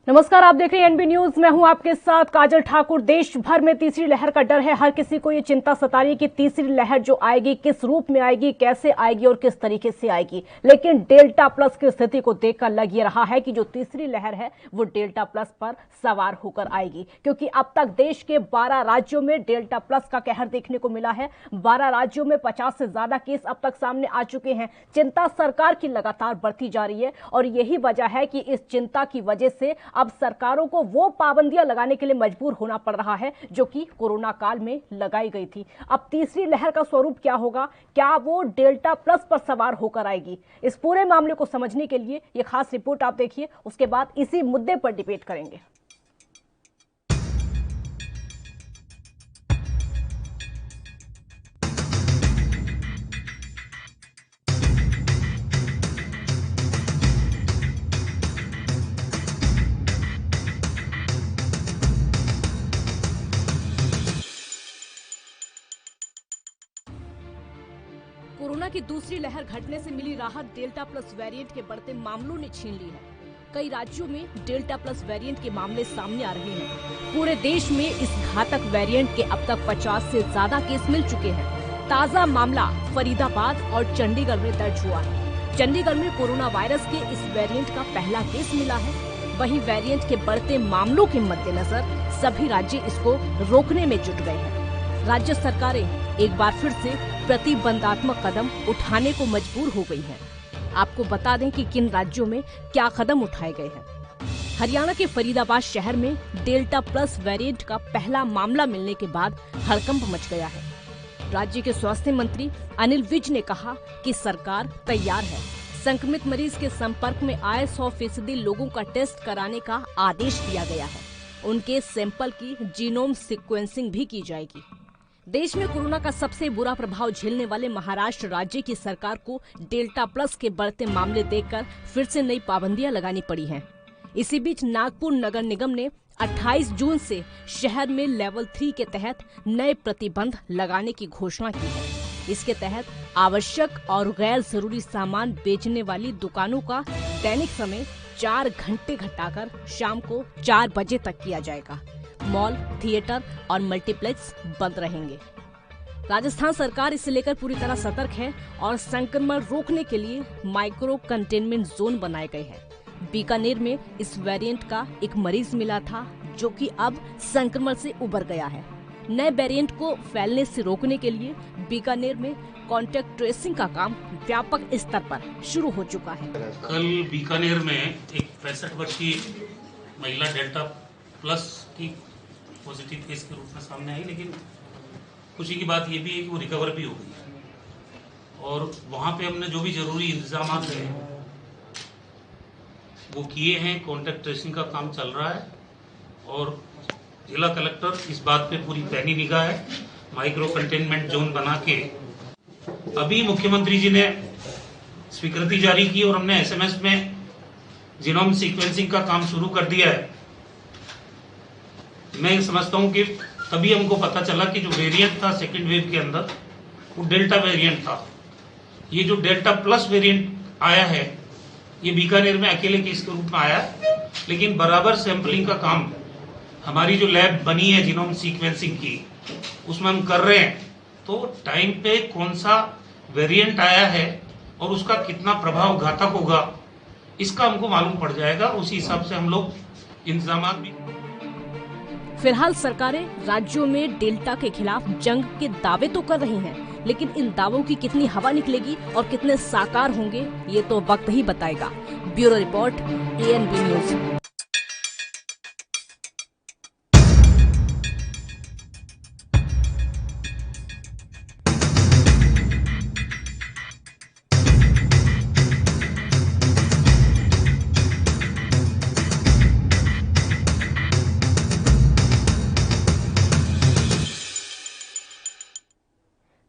नमस्कार, आप देख रहे हैं एनबी न्यूज। मैं हूं आपके साथ काजल ठाकुर। देश भर में तीसरी लहर का डर है। हर किसी को ये चिंता सता रही है कि तीसरी लहर जो आएगी किस रूप में आएगी, कैसे आएगी और किस तरीके से आएगी। लेकिन डेल्टा प्लस की स्थिति को देखकर लग ये रहा है कि जो तीसरी लहर है वो डेल्टा प्लस पर सवार होकर आएगी, क्योंकि अब तक देश के 12 राज्यों में डेल्टा प्लस का कहर देखने को मिला है। 12 राज्यों में 50 से ज्यादा केस अब तक सामने आ चुके हैं। चिंता सरकार की लगातार बढ़ती जा रही है और यही वजह है कि इस चिंता की वजह से अब सरकारों को वो पाबंदियां लगाने के लिए मजबूर होना पड़ रहा है जो कि कोरोना काल में लगाई गई थी। अब तीसरी लहर का स्वरूप क्या होगा, क्या वो डेल्टा प्लस पर सवार होकर आएगी? इस पूरे मामले को समझने के लिए ये खास रिपोर्ट आप देखिए, उसके बाद इसी मुद्दे पर डिबेट करेंगे। कोरोना की दूसरी लहर घटने से मिली राहत डेल्टा प्लस वेरिएंट के बढ़ते मामलों ने छीन ली है। कई राज्यों में डेल्टा प्लस वेरिएंट के मामले सामने आ रहे हैं। पूरे देश में इस घातक वेरिएंट के अब तक 50 से ज्यादा केस मिल चुके हैं। ताजा मामला फरीदाबाद और चंडीगढ़ में दर्ज हुआ है। चंडीगढ़ में कोरोना वायरस के इस वेरिएंट का पहला केस मिला है। वहीं वेरिएंट के बढ़ते मामलों के मद्देनजर सभी राज्य इसको रोकने में जुट गए हैं। राज्य सरकारें एक बार फिर से प्रतिबंधात्मक कदम उठाने को मजबूर हो गई हैं। आपको बता दें कि किन राज्यों में क्या कदम उठाए गए हैं। हरियाणा के फरीदाबाद शहर में डेल्टा प्लस वेरिएंट का पहला मामला मिलने के बाद हड़कंप मच गया है। राज्य के स्वास्थ्य मंत्री अनिल विज ने कहा कि सरकार तैयार है। संक्रमित मरीज के संपर्क में आए 100% लोगों का टेस्ट कराने का आदेश दिया गया है। उनके सैंपल की जीनोम सीक्वेंसिंग भी की जाएगी। देश में कोरोना का सबसे बुरा प्रभाव झेलने वाले महाराष्ट्र राज्य की सरकार को डेल्टा प्लस के बढ़ते मामले देखकर फिर से नई पाबंदियां लगानी पड़ी हैं। इसी बीच नागपुर नगर निगम ने 28 जून से शहर में लेवल 3 के तहत नए प्रतिबंध लगाने की घोषणा की है। इसके तहत आवश्यक और गैर जरूरी सामान बेचने वाली दुकानों का दैनिक समय 4 घंटे घटाकर शाम को 4 बजे तक किया जाएगा। मॉल, थिएटर और मल्टीप्लेक्स बंद रहेंगे। राजस्थान सरकार इसे लेकर पूरी तरह सतर्क है और संक्रमण रोकने के लिए माइक्रो कंटेनमेंट जोन बनाए गए हैं। बीकानेर में इस वेरिएंट का एक मरीज मिला था जो कि अब संक्रमण से उबर गया है। नए वेरिएंट को फैलने से रोकने के लिए बीकानेर में कॉन्टैक्ट ट्रेसिंग का काम व्यापक स्तर पर शुरू हो चुका है। कल बीकानेर में एक 65 वर्षीय महिला डेल्टा प्लस की पॉजिटिव केस के रूप में सामने आई, लेकिन खुशी की बात ये भी है कि वो रिकवर भी हो गई और वहाँ पे हमने जो भी जरूरी इंतजाम हैं वो किए हैं। कॉन्टैक्ट ट्रेसिंग का काम चल रहा है और जिला कलेक्टर इस बात पे पूरी पैनी निगाह है। माइक्रो कंटेनमेंट जोन बना के अभी मुख्यमंत्री जी ने स्वीकृति जारी की और हमने SMS में जीनोम सीक्वेंसिंग का काम शुरू कर दिया है। मैं समझता हूं कि तभी हमको पता चला कि जो वेरिएंट था सेकेंड वेव के अंदर वो डेल्टा वेरिएंट था। ये जो डेल्टा प्लस वेरिएंट आया है ये बीकानेर में अकेले केस के रूप में आया है, लेकिन बराबर सैंपलिंग का काम हमारी जो लैब बनी है जीनोम सीक्वेंसिंग की उसमें हम कर रहे हैं। तो टाइम पे कौन सा वेरिएंट आया है और उसका कितना प्रभाव घातक होगा इसका हमको मालूम पड़ जाएगा। उसी हिसाब से हम लोग इंतजाम भी। फिलहाल सरकारें राज्यों में डेल्टा के खिलाफ जंग के दावे तो कर रही हैं, लेकिन इन दावों की कितनी हवा निकलेगी और कितने साकार होंगे ये तो वक्त ही बताएगा। Bureau report, ANB news.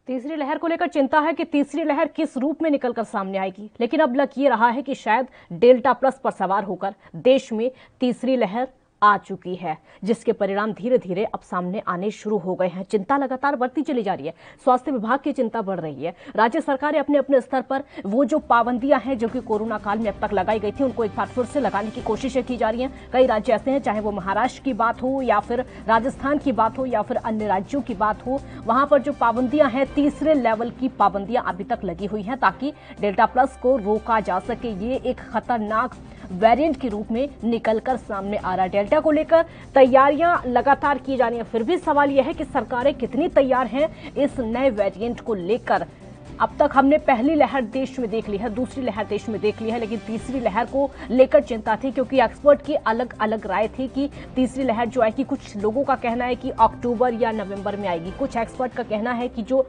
तीसरी लहर को लेकर चिंता है कि तीसरी लहर किस रूप में निकलकर सामने आएगी, लेकिन अब लग ये रहा है कि शायद डेल्टा प्लस पर सवार होकर देश में तीसरी लहर आ चुकी है, जिसके परिणाम धीरे धीरे अब सामने आने शुरू हो गए हैं। चिंता लगातार बढ़ती चली जा रही है। स्वास्थ्य विभाग की चिंता बढ़ रही है। राज्य सरकारें अपने अपने स्तर पर वो जो पाबंदियां हैं जो कि कोरोना काल में अब तक लगाई गई थी, उनको एक बार फिर से लगाने की कोशिशें की जा रही हैं। कई राज्य ऐसे हैं, चाहे वो महाराष्ट्र की बात हो या फिर राजस्थान की बात हो या फिर अन्य राज्यों की बात हो, वहां पर जो पाबंदियां हैं, तीसरे लेवल की पाबंदियां अभी तक लगी हुई हैं ताकि डेल्टा प्लस को रोका जा सके। ये एक खतरनाक वेरिएंट के रूप में निकलकर सामने आ रहा है। डेल्टा को लेकर तैयारियां लगातार की जा रही हैं। फिर भी सवाल यह है कि सरकारें कितनी तैयार हैं इस नए वेरिएंट को लेकर। अब तक हमने पहली लहर देश में देख ली है, दूसरी लहर देश में देख ली है, लेकिन तीसरी लहर को लेकर चिंता थी क्योंकि एक्सपर्ट की अलग अलग राय थी कि तीसरी लहर जो आएगी, कुछ लोगों का कहना है कि अक्टूबर या नवंबर में आएगी, कुछ एक्सपर्ट का कहना है कि जो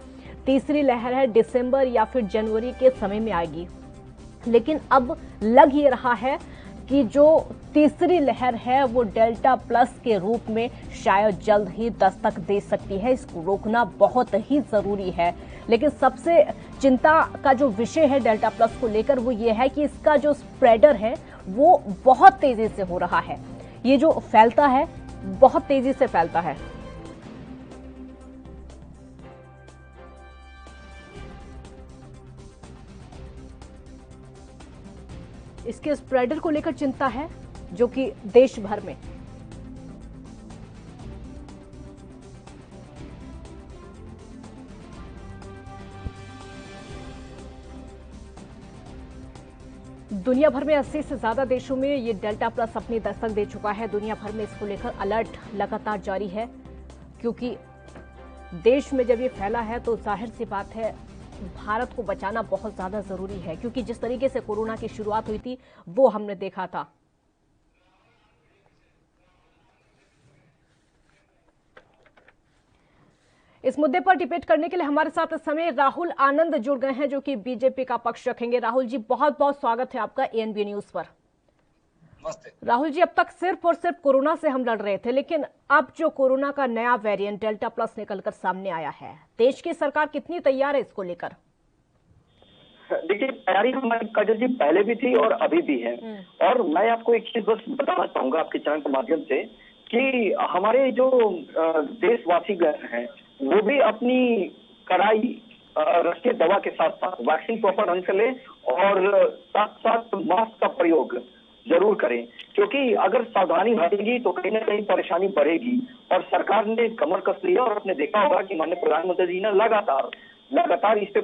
तीसरी लहर है दिसंबर या फिर जनवरी के समय में आएगी। लेकिन अब लग ये रहा है कि जो तीसरी लहर है वो डेल्टा प्लस के रूप में शायद जल्द ही दस्तक दे सकती है। इसको रोकना बहुत ही जरूरी है। लेकिन सबसे चिंता का जो विषय है डेल्टा प्लस को लेकर वो ये है कि इसका जो स्प्रेडर है वो बहुत तेजी से हो रहा है। ये जो फैलता है बहुत तेजी से फैलता है। इसके स्प्रेडर को लेकर चिंता है जो कि देश भर में। दुनिया भर में 80 से ज्यादा देशों में ये डेल्टा प्लस अपनी दस्तक दे चुका है। दुनिया भर में इसको लेकर अलर्ट लगातार जारी है क्योंकि देश में जब ये फैला है तो जाहिर सी बात है भारत को बचाना बहुत ज्यादा जरूरी है क्योंकि जिस तरीके से कोरोना की शुरुआत हुई थी वो हमने देखा था। इस मुद्दे पर डिबेट करने के लिए हमारे साथ इस समय राहुल आनंद जुड़ गए हैं जो कि बीजेपी का पक्ष रखेंगे। राहुल जी, बहुत बहुत स्वागत है आपका एएनबी न्यूज पर। राहुल जी, अब तक सिर्फ और सिर्फ कोरोना से हम लड़ रहे थे, लेकिन अब जो कोरोना का नया वेरिएंट डेल्टा प्लस निकलकर सामने आया है, देश की सरकार कितनी तैयार है इसको लेकर? देखिए, तैयारी हमारी काजल जी पहले भी थी और अभी भी है। और मैं आपको एक चीज बस बताना चाहूंगा आपके चैनल के माध्यम से कि हमारे जो देशवासी गण हैं वो भी अपनी कड़ाई रखिए दवा के साथ साथ वैक्सीन प्रॉपर ढंग से लें और साथ साथ मास्क का प्रयोग जरूर करें, क्योंकि अगर सावधानी बढ़ेगी तो कहीं ना कहीं परेशानी बढ़ेगी। और सरकार ने कमर कस लिया और आपने देखा होगा कि माननीय प्रधानमंत्री जी ने लगातार इस पे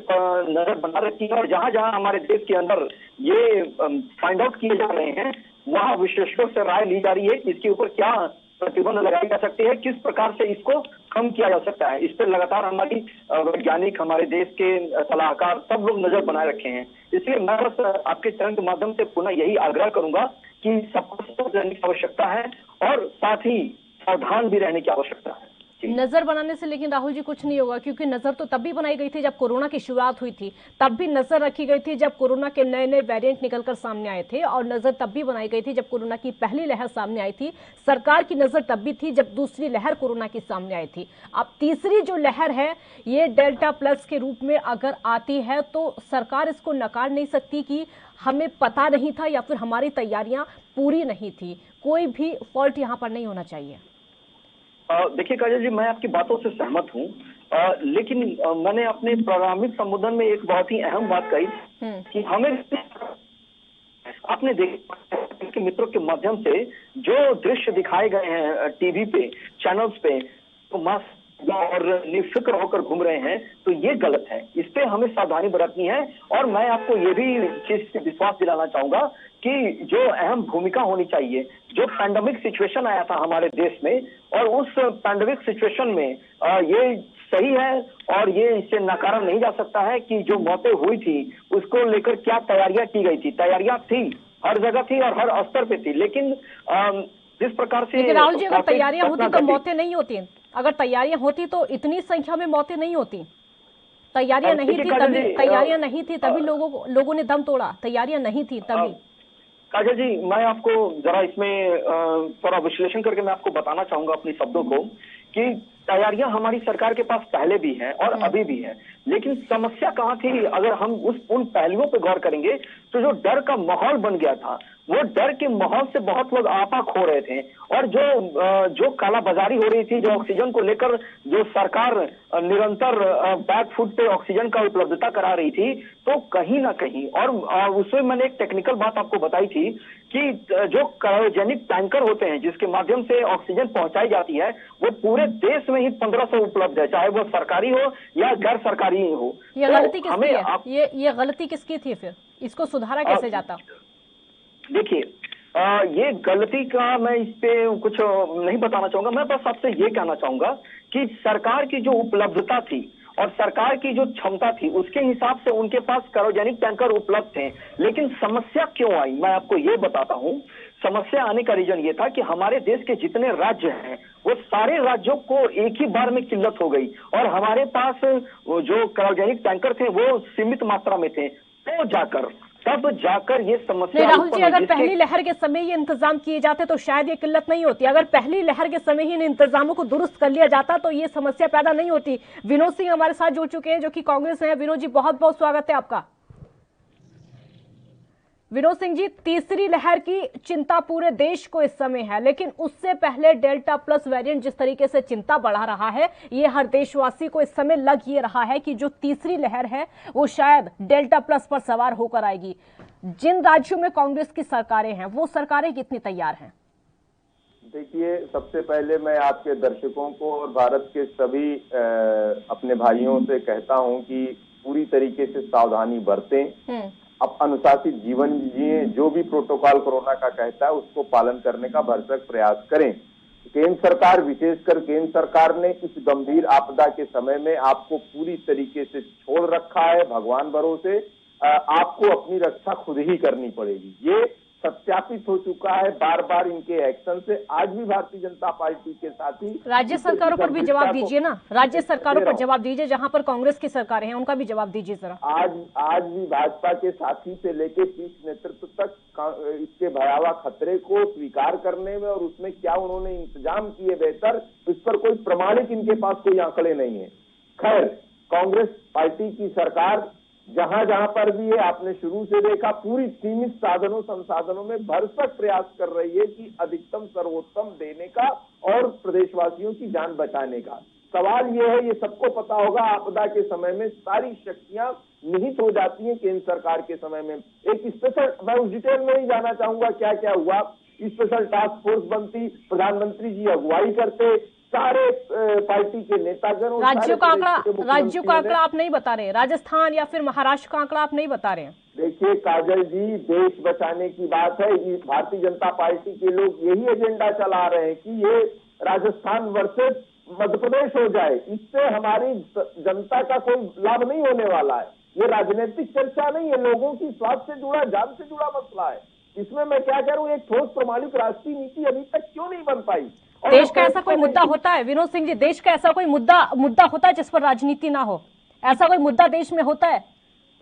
नजर बना रखी है। और जहां जहां हमारे देश के अंदर ये फाइंड आउट किए जा रहे हैं वहां विशेषज्ञों से राय ली जा रही है कि इसके ऊपर क्या प्रतिबंध लगाई जा सकती है, किस प्रकार से इसको कम किया जा सकता है। इस पर लगातार हमारी वैज्ञानिक, हमारे देश के सलाहकार सब लोग नजर बनाए रखे हैं। इसलिए मैं बस आपके चैनल के माध्यम से पुनः यही आग्रह करूंगा कि सबको सतर्क रहने की आवश्यकता है और साथ ही सावधान भी रहने की आवश्यकता है। नजर बनाने से लेकिन राहुल जी कुछ नहीं होगा, क्योंकि नजर तो तब भी बनाई गई थी जब कोरोना की शुरुआत हुई थी, तब भी नजर रखी गई थी जब कोरोना के नए नए वेरिएंट निकलकर सामने आए थे, और नजर तब भी बनाई गई थी जब कोरोना की पहली लहर सामने आई थी। सरकार की नजर तब भी थी जब दूसरी लहर कोरोना की सामने आई थी। अब तीसरी जो लहर है ये डेल्टा प्लस के रूप में अगर आती है तो सरकार इसको नकार नहीं सकती कि हमें पता नहीं था या फिर हमारी तैयारियां पूरी नहीं थी। कोई भी फॉल्ट यहाँ पर नहीं होना चाहिए। देखिए काजल जी, मैं आपकी बातों से सहमत हूँ, लेकिन मैंने अपने प्रारंभिक संबोधन में एक बहुत ही अहम बात कही कि हमें अपने देश के मित्रों के माध्यम से जो दृश्य दिखाए गए हैं टीवी पे, चैनल्स पे, तो मास्क और निफिक्र होकर घूम रहे हैं, तो ये गलत है। इस पे हमें सावधानी बरतनी है। और मैं आपको ये भी चीज से विश्वास दिलाना चाहूंगा कि जो अहम भूमिका होनी चाहिए, जो पैंडेमिक सिचुएशन आया था हमारे देश में, और उस पैंडेमिक सिचुएशन में ये सही है और ये इससे नकारा नहीं जा सकता है कि जो मौतें हुई थी उसको लेकर क्या तैयारियां की गई थी। तैयारियां थी, हर जगह थी और हर स्तर पे थी, लेकिन जिस प्रकार से राहुल जी, अगर तैयारियां होती तो मौतें नहीं होती। अगर तैयारियां होती तो इतनी संख्या में मौतें नहीं होती। तैयारियां नहीं थी तभी लोगों ने दम तोड़ा। तैयारियां नहीं थी तभी। काजल जी, मैं आपको जरा इसमें थोड़ा विश्लेषण करके मैं आपको बताना चाहूंगा अपने शब्दों को कि तैयारियां हमारी सरकार के पास पहले भी हैं और अभी भी है, लेकिन समस्या कहाँ थी? अगर हम उन पहलुओं पर गौर करेंगे तो जो डर का माहौल बन गया था, वो डर के माहौल से बहुत लोग आपा खो रहे थे। और जो कालाबाजारी हो रही थी, जो ऑक्सीजन को लेकर जो सरकार निरंतर बैक फुट पे ऑक्सीजन का उपलब्धता करा रही थी, तो कहीं ना कहीं, और उसमें मैंने एक टेक्निकल बात आपको बताई थी कि जो क्रायोजेनिक टैंकर होते हैं जिसके माध्यम से ऑक्सीजन पहुंचाई जाती है, वो पूरे देश में ही 1500 उपलब्ध है, चाहे वो सरकारी हो या गैर सरकारी ही हो। ये गलती किसकी है? ये गलती किसकी थी? फिर इसको सुधारा कैसे जाता? देखिए, ये गलती का मैं इस पे कुछ नहीं बताना चाहूंगा। मैं बस आपसे ये कहना चाहूंगा कि सरकार की जो उपलब्धता थी और सरकार की जो क्षमता थी, उसके हिसाब से उनके पास क्रायोजेनिक टैंकर उपलब्ध थे। लेकिन समस्या क्यों आई, मैं आपको ये बताता हूँ। समस्या आने का रीजन ये था कि हमारे देश के जितने राज्य हैं, वो सारे राज्यों को एक ही बार में किल्लत हो गई और हमारे पास जो क्रायोजेनिक टैंकर थे वो सीमित मात्रा में थे। तब जाकर ये समस्या। राहुल जी, अगर पहली लहर के समय ये इंतजाम किए जाते तो शायद ये किल्लत नहीं होती। अगर पहली लहर के समय ही इन इंतजामों को दुरुस्त कर लिया जाता तो ये समस्या पैदा नहीं होती। विनोद सिंह हमारे साथ जुड़ चुके हैं, जो कि कांग्रेस हैं। विनोद जी, बहुत बहुत स्वागत है आपका। विनोद सिंह जी, तीसरी लहर की चिंता पूरे देश को इस समय है, लेकिन उससे पहले डेल्टा प्लस वेरिएंट जिस तरीके से चिंता बढ़ा रहा है, ये हर देशवासी को इस समय लग ये रहा है कि जो तीसरी लहर है वो शायद डेल्टा प्लस पर सवार होकर आएगी। जिन राज्यों में कांग्रेस की सरकारें हैं, वो सरकारें कितनी तैयार हैं? देखिए, सबसे पहले मैं आपके दर्शकों को और भारत के सभी अपने भाइयों से कहता हूं कि पूरी तरीके से सावधानी बरतें, अब अनुशासित जीवन जिए, जो भी प्रोटोकॉल कोरोना का कहता है उसको पालन करने का भरसक प्रयास करें। केंद्र सरकार, विशेषकर केंद्र सरकार ने इस गंभीर आपदा के समय में आपको पूरी तरीके से छोड़ रखा है। भगवान भरोसे आपको अपनी रक्षा खुद ही करनी पड़ेगी, ये सत्यापित हो चुका है बार बार इनके एक्शन से। आज भी भारतीय जनता पार्टी के साथ ही राज्य सरकारों पर भी जवाब दीजिए ना, राज्य सरकारों पर जवाब दीजिए, जहां पर कांग्रेस की सरकारें हैं उनका भी जवाब दीजिए जरा। आज भी भाजपा के साथी से लेकर शीर्ष नेतृत्व तक इसके भयावह खतरे को स्वीकार करने में और उसमें क्या उन्होंने इंतजाम किए बेहतर, इस पर कोई प्रमाणिक इनके पास कोई आंकड़े नहीं है। खैर, कांग्रेस पार्टी की सरकार जहां जहां पर भी है, आपने शुरू से देखा, पूरी सीमित साधनों संसाधनों में भरसक प्रयास कर रही है कि अधिकतम सर्वोत्तम देने का और प्रदेशवासियों की जान बचाने का। सवाल ये है, ये सबको पता होगा, आपदा के समय में सारी शक्तियां निहित हो जाती हैं केंद्र सरकार के समय में। एक स्पेशल, मैं उस डिटेल में नहीं जाना चाहूंगा क्या क्या हुआ, स्पेशल टास्क फोर्स बनती, प्रधानमंत्री जी अगुवाई करते, सारे पार्टी के नेतागण। राज्यों का आंकड़ा आप नहीं बता रहे, राजस्थान या फिर महाराष्ट्र का आंकड़ा आप नहीं बता रहे हैं। देखिए काजल जी, देश बचाने की बात है, भारतीय जनता पार्टी के लोग यही एजेंडा चला रहे हैं कि ये राजस्थान वर्सेस मध्य प्रदेश हो जाए, इससे हमारी जनता का कोई लाभ नहीं होने वाला है। ये राजनीतिक चर्चा नहीं है, लोगों की स्वास्थ्य से जुड़ा, जान से जुड़ा मसला है। इसमें मैं क्या करूं, एक ठोस प्रमाणिक राष्ट्रीय नीति अभी तक क्यों नहीं बन पाई? देश का ऐसा कोई मुद्दा होता है विनोद सिंह जी, देश का ऐसा कोई मुद्दा होता है जिस पर राजनीति ना हो? ऐसा कोई मुद्दा देश में होता है?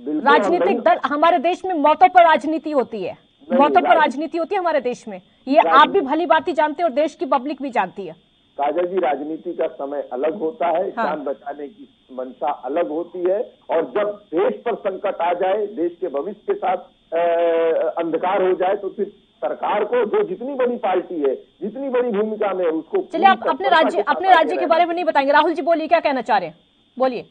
राजनीतिक दल, हमारे देश में मौतों पर राजनीति होती है, मौतों पर राजनीति होती है हमारे देश में, ये आप भी भली भांति जानते हैं और देश की पब्लिक भी जानती है। काजल जी, राजनीति का समय अलग होता है, जान बचाने की मंशा अलग होती है, और जब देश पर संकट आ जाए, देश के भविष्य के साथ अंधकार हो जाए, तो फिर सरकार को, जो जितनी बड़ी पार्टी है, जितनी बड़ी भूमिका में, उसको। चलिए, आप अपने राज्य के बारे में नहीं बताएंगे। राहुल जी बोलिए, क्या कहना चाह रहे हैं, बोलिए।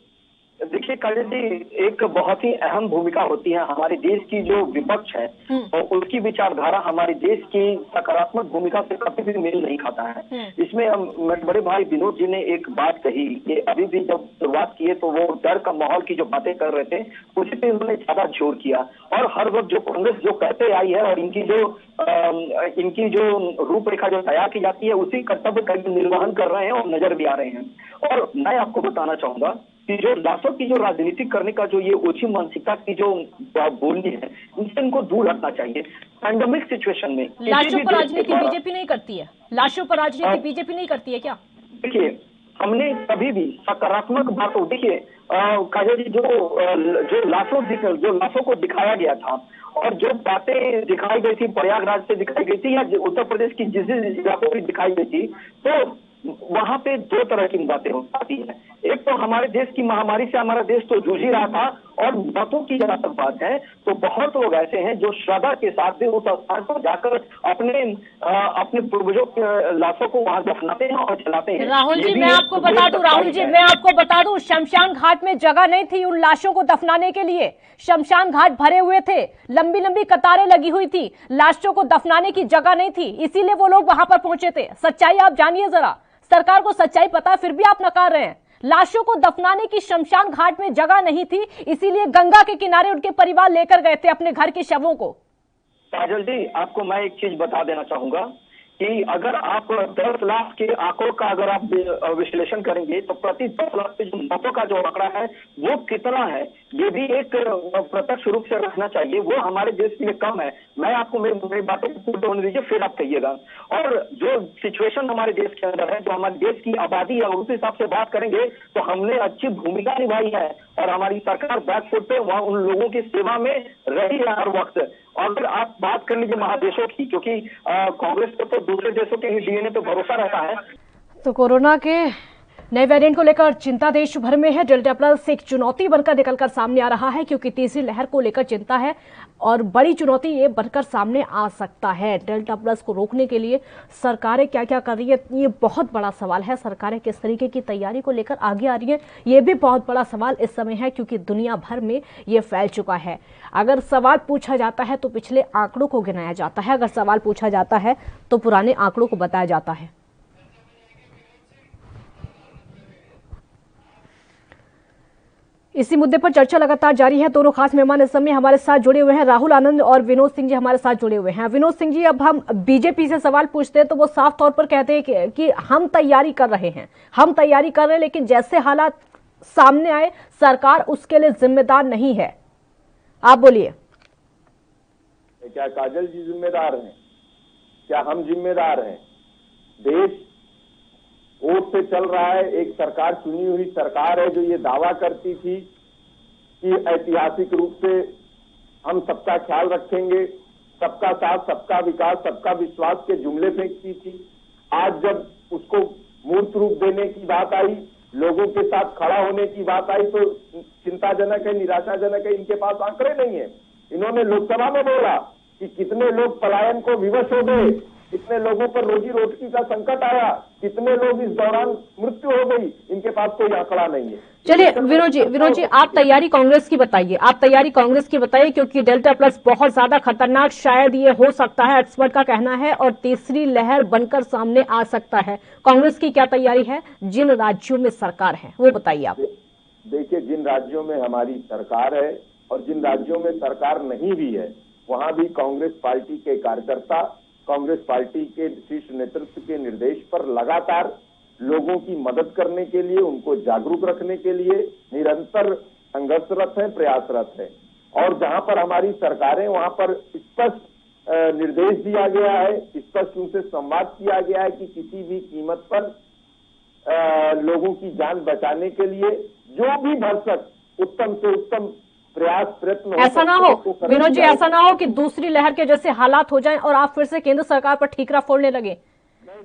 देखिए काजल जी, एक बहुत ही अहम भूमिका होती है हमारे देश की जो विपक्ष है और उसकी विचारधारा हमारे देश की सकारात्मक भूमिका से कभी भी मेल नहीं खाता है। इसमें मेरे बड़े भाई विनोद जी ने एक बात कही कि अभी भी जब शुरुआत की है तो वो डर का माहौल की जो बातें कर रहे थे उसी पे उन्होंने ज्यादा जोर किया, और हर वक्त जो कांग्रेस जो कहते आई है और इनकी जो रूपरेखा जो तैयार की जाती है उसी कर्तव्य का निर्वहन कर रहे हैं और नजर भी आ रहे हैं। और मैं आपको बताना चाहूंगा कि जो लाशों की जो राजनीति करने का जो ये ओछी मानसिकता की जो बोलनी है, इनसे इनको दूर रखना चाहिए। पैंडेमिक सिचुएशन में लाशों पर राजनीति बीजेपी नहीं करती है, लाशों पर राजनीति बीजेपी नहीं करती है क्या? देखिए, हमने कभी भी सकारात्मक बातों, देखिए काजल जी, जो लाशों को दिखाया गया था और जो बातें दिखाई गई थी प्रयागराज से दिखाई गई थी या उत्तर प्रदेश की जिस इलाकों की दिखाई गई थी, तो वहां पे दो तरह की बातें हो पाती है। एक तो हमारे देश की महामारी से हमारा देश तो जूझ ही रहा था और मतों की जहाँ तक बात है तो बहुत लोग ऐसे हैं जो श्रद्धा के साथ भी उस स्थान पर जाकर अपने पूर्वजों के लाशों को वहां दफनाते हैं और जलाते हैं। राहुल जी, मैं आपको बता दूं, शमशान घाट में जगह नहीं थी उन लाशों को दफनाने के लिए। शमशान घाट भरे हुए थे, लंबी लंबी कतारें लगी हुई थी, लाशों को दफनाने की जगह नहीं थी, इसीलिए वो लोग वहां पर पहुंचे थे। सच्चाई आप जानिए जरा, सरकार को सच्चाई पता है फिर भी आप नकार रहे हैं। लाशों को दफनाने की शमशान घाट में जगह नहीं थी, इसीलिए गंगा के किनारे उनके परिवार लेकर गए थे अपने घर के शवों को। काजल जी, आपको मैं एक चीज बता देना चाहूंगा कि अगर आप 10 लाख के आंकड़ों का अगर आप विश्लेषण करेंगे तो प्रति 10 लाख के जो मतों का जो आंकड़ा है वो कितना है, ये भी एक प्रत्यक्ष रूप से रखना चाहिए। वो हमारे देश के लिए कम है। मैं आपको मेरी बातों को पूर्ण होने दीजिए, फिर आप कहिएगा। और जो सिचुएशन हमारे देश के अंदर है, जो हमारे देश की आबादी है, उस हिसाब से बात करेंगे तो हमने अच्छी भूमिका निभाई है और हमारी सरकार बैकफुट पे वहाँ उन लोगों की सेवा में रही है हर वक्त। और फिर आप बात कर लीजिए महादेशों की, क्योंकि कांग्रेस को तो दूसरे देशों के ही डीएनए पे भरोसा रहता है। तो कोरोना के नए वेरिएंट को लेकर चिंता देश भर में है। डेल्टा प्लस एक चुनौती बनकर निकलकर सामने आ रहा है, क्योंकि तीसरी लहर को लेकर चिंता है और बड़ी चुनौती ये बनकर सामने आ सकता है। डेल्टा प्लस को रोकने के लिए सरकारें क्या क्या कर रही है, ये बहुत बड़ा सवाल है। सरकारें किस तरीके की तैयारी को लेकर आगे आ रही है, ये भी बहुत बड़ा सवाल इस समय है, क्योंकि दुनिया भर में ये फैल चुका है। अगर सवाल पूछा जाता है तो पिछले आंकड़ों को गिनाया जाता है, अगर सवाल पूछा जाता है तो पुराने आंकड़ों को बताया जाता है। इसी मुद्दे पर चर्चा लगातार जारी है। दोनों खास मेहमान इस समय हमारे साथ जुड़े हुए हैं, राहुल आनंद और विनोद सिंह जी हमारे साथ जुड़े हुए हैं। विनोद सिंह जी, अब हम बीजेपी से सवाल पूछते हैं तो वो साफ तौर पर कहते हैं कि हम तैयारी कर रहे हैं, लेकिन जैसे हालात सामने आए सरकार उसके लिए जिम्मेदार नहीं है। आप बोलिए। क्या काजल जी जिम्मेदार हैं? क्या हम जिम्मेदार हैं? देश वोट से चल रहा है। एक सरकार, चुनी हुई सरकार है, जो ये दावा करती थी कि ऐतिहासिक रूप से हम सबका ख्याल रखेंगे, सबका साथ, सबका विकास, सबका विश्वास के जुमले फेंकती थी। आज जब उसको मूर्त रूप देने की बात आई, लोगों के साथ खड़ा होने की बात आई, तो चिंताजनक है, निराशाजनक है। इनके पास आंकड़े नहीं है। इन्होंने लोकसभा में बोला कि कितने लोग पलायन को विवश हो गए, कितने लोगों पर रोजी रोटी का संकट आया, कितने लोग इस दौरान मृत्यु हो गई, इनके पास कोई आंकड़ा नहीं है। चलिए विनोद जी आप तैयारी कांग्रेस की बताइए, क्योंकि डेल्टा प्लस बहुत ज्यादा खतरनाक शायद ये हो सकता है, एक्सपर्ट का कहना है, और तीसरी लहर बनकर सामने आ सकता है। कांग्रेस की क्या तैयारी है, जिन राज्यों में सरकार है वो बताइए आप। देखिए, जिन राज्यों में हमारी सरकार है और जिन राज्यों में सरकार नहीं भी है, वहां भी कांग्रेस पार्टी के कार्यकर्ता कांग्रेस पार्टी के शीर्ष नेतृत्व के निर्देश पर लगातार लोगों की मदद करने के लिए, उनको जागरूक रखने के लिए निरंतर संघर्षरत है, प्रयासरत है। और जहां पर हमारी सरकारें, वहां पर स्पष्ट निर्देश दिया गया है, स्पष्ट उनसे संवाद किया गया है कि किसी भी कीमत पर लोगों की जान बचाने के लिए जो भी भरसक उत्तम से उत्तम प्रयास प्रयत्न। ऐसा ना हो विनोद जी, ऐसा ना हो कि दूसरी लहर के जैसे हालात हो जाएं और आप फिर से केंद्र सरकार पर ठीकरा फोड़ने लगे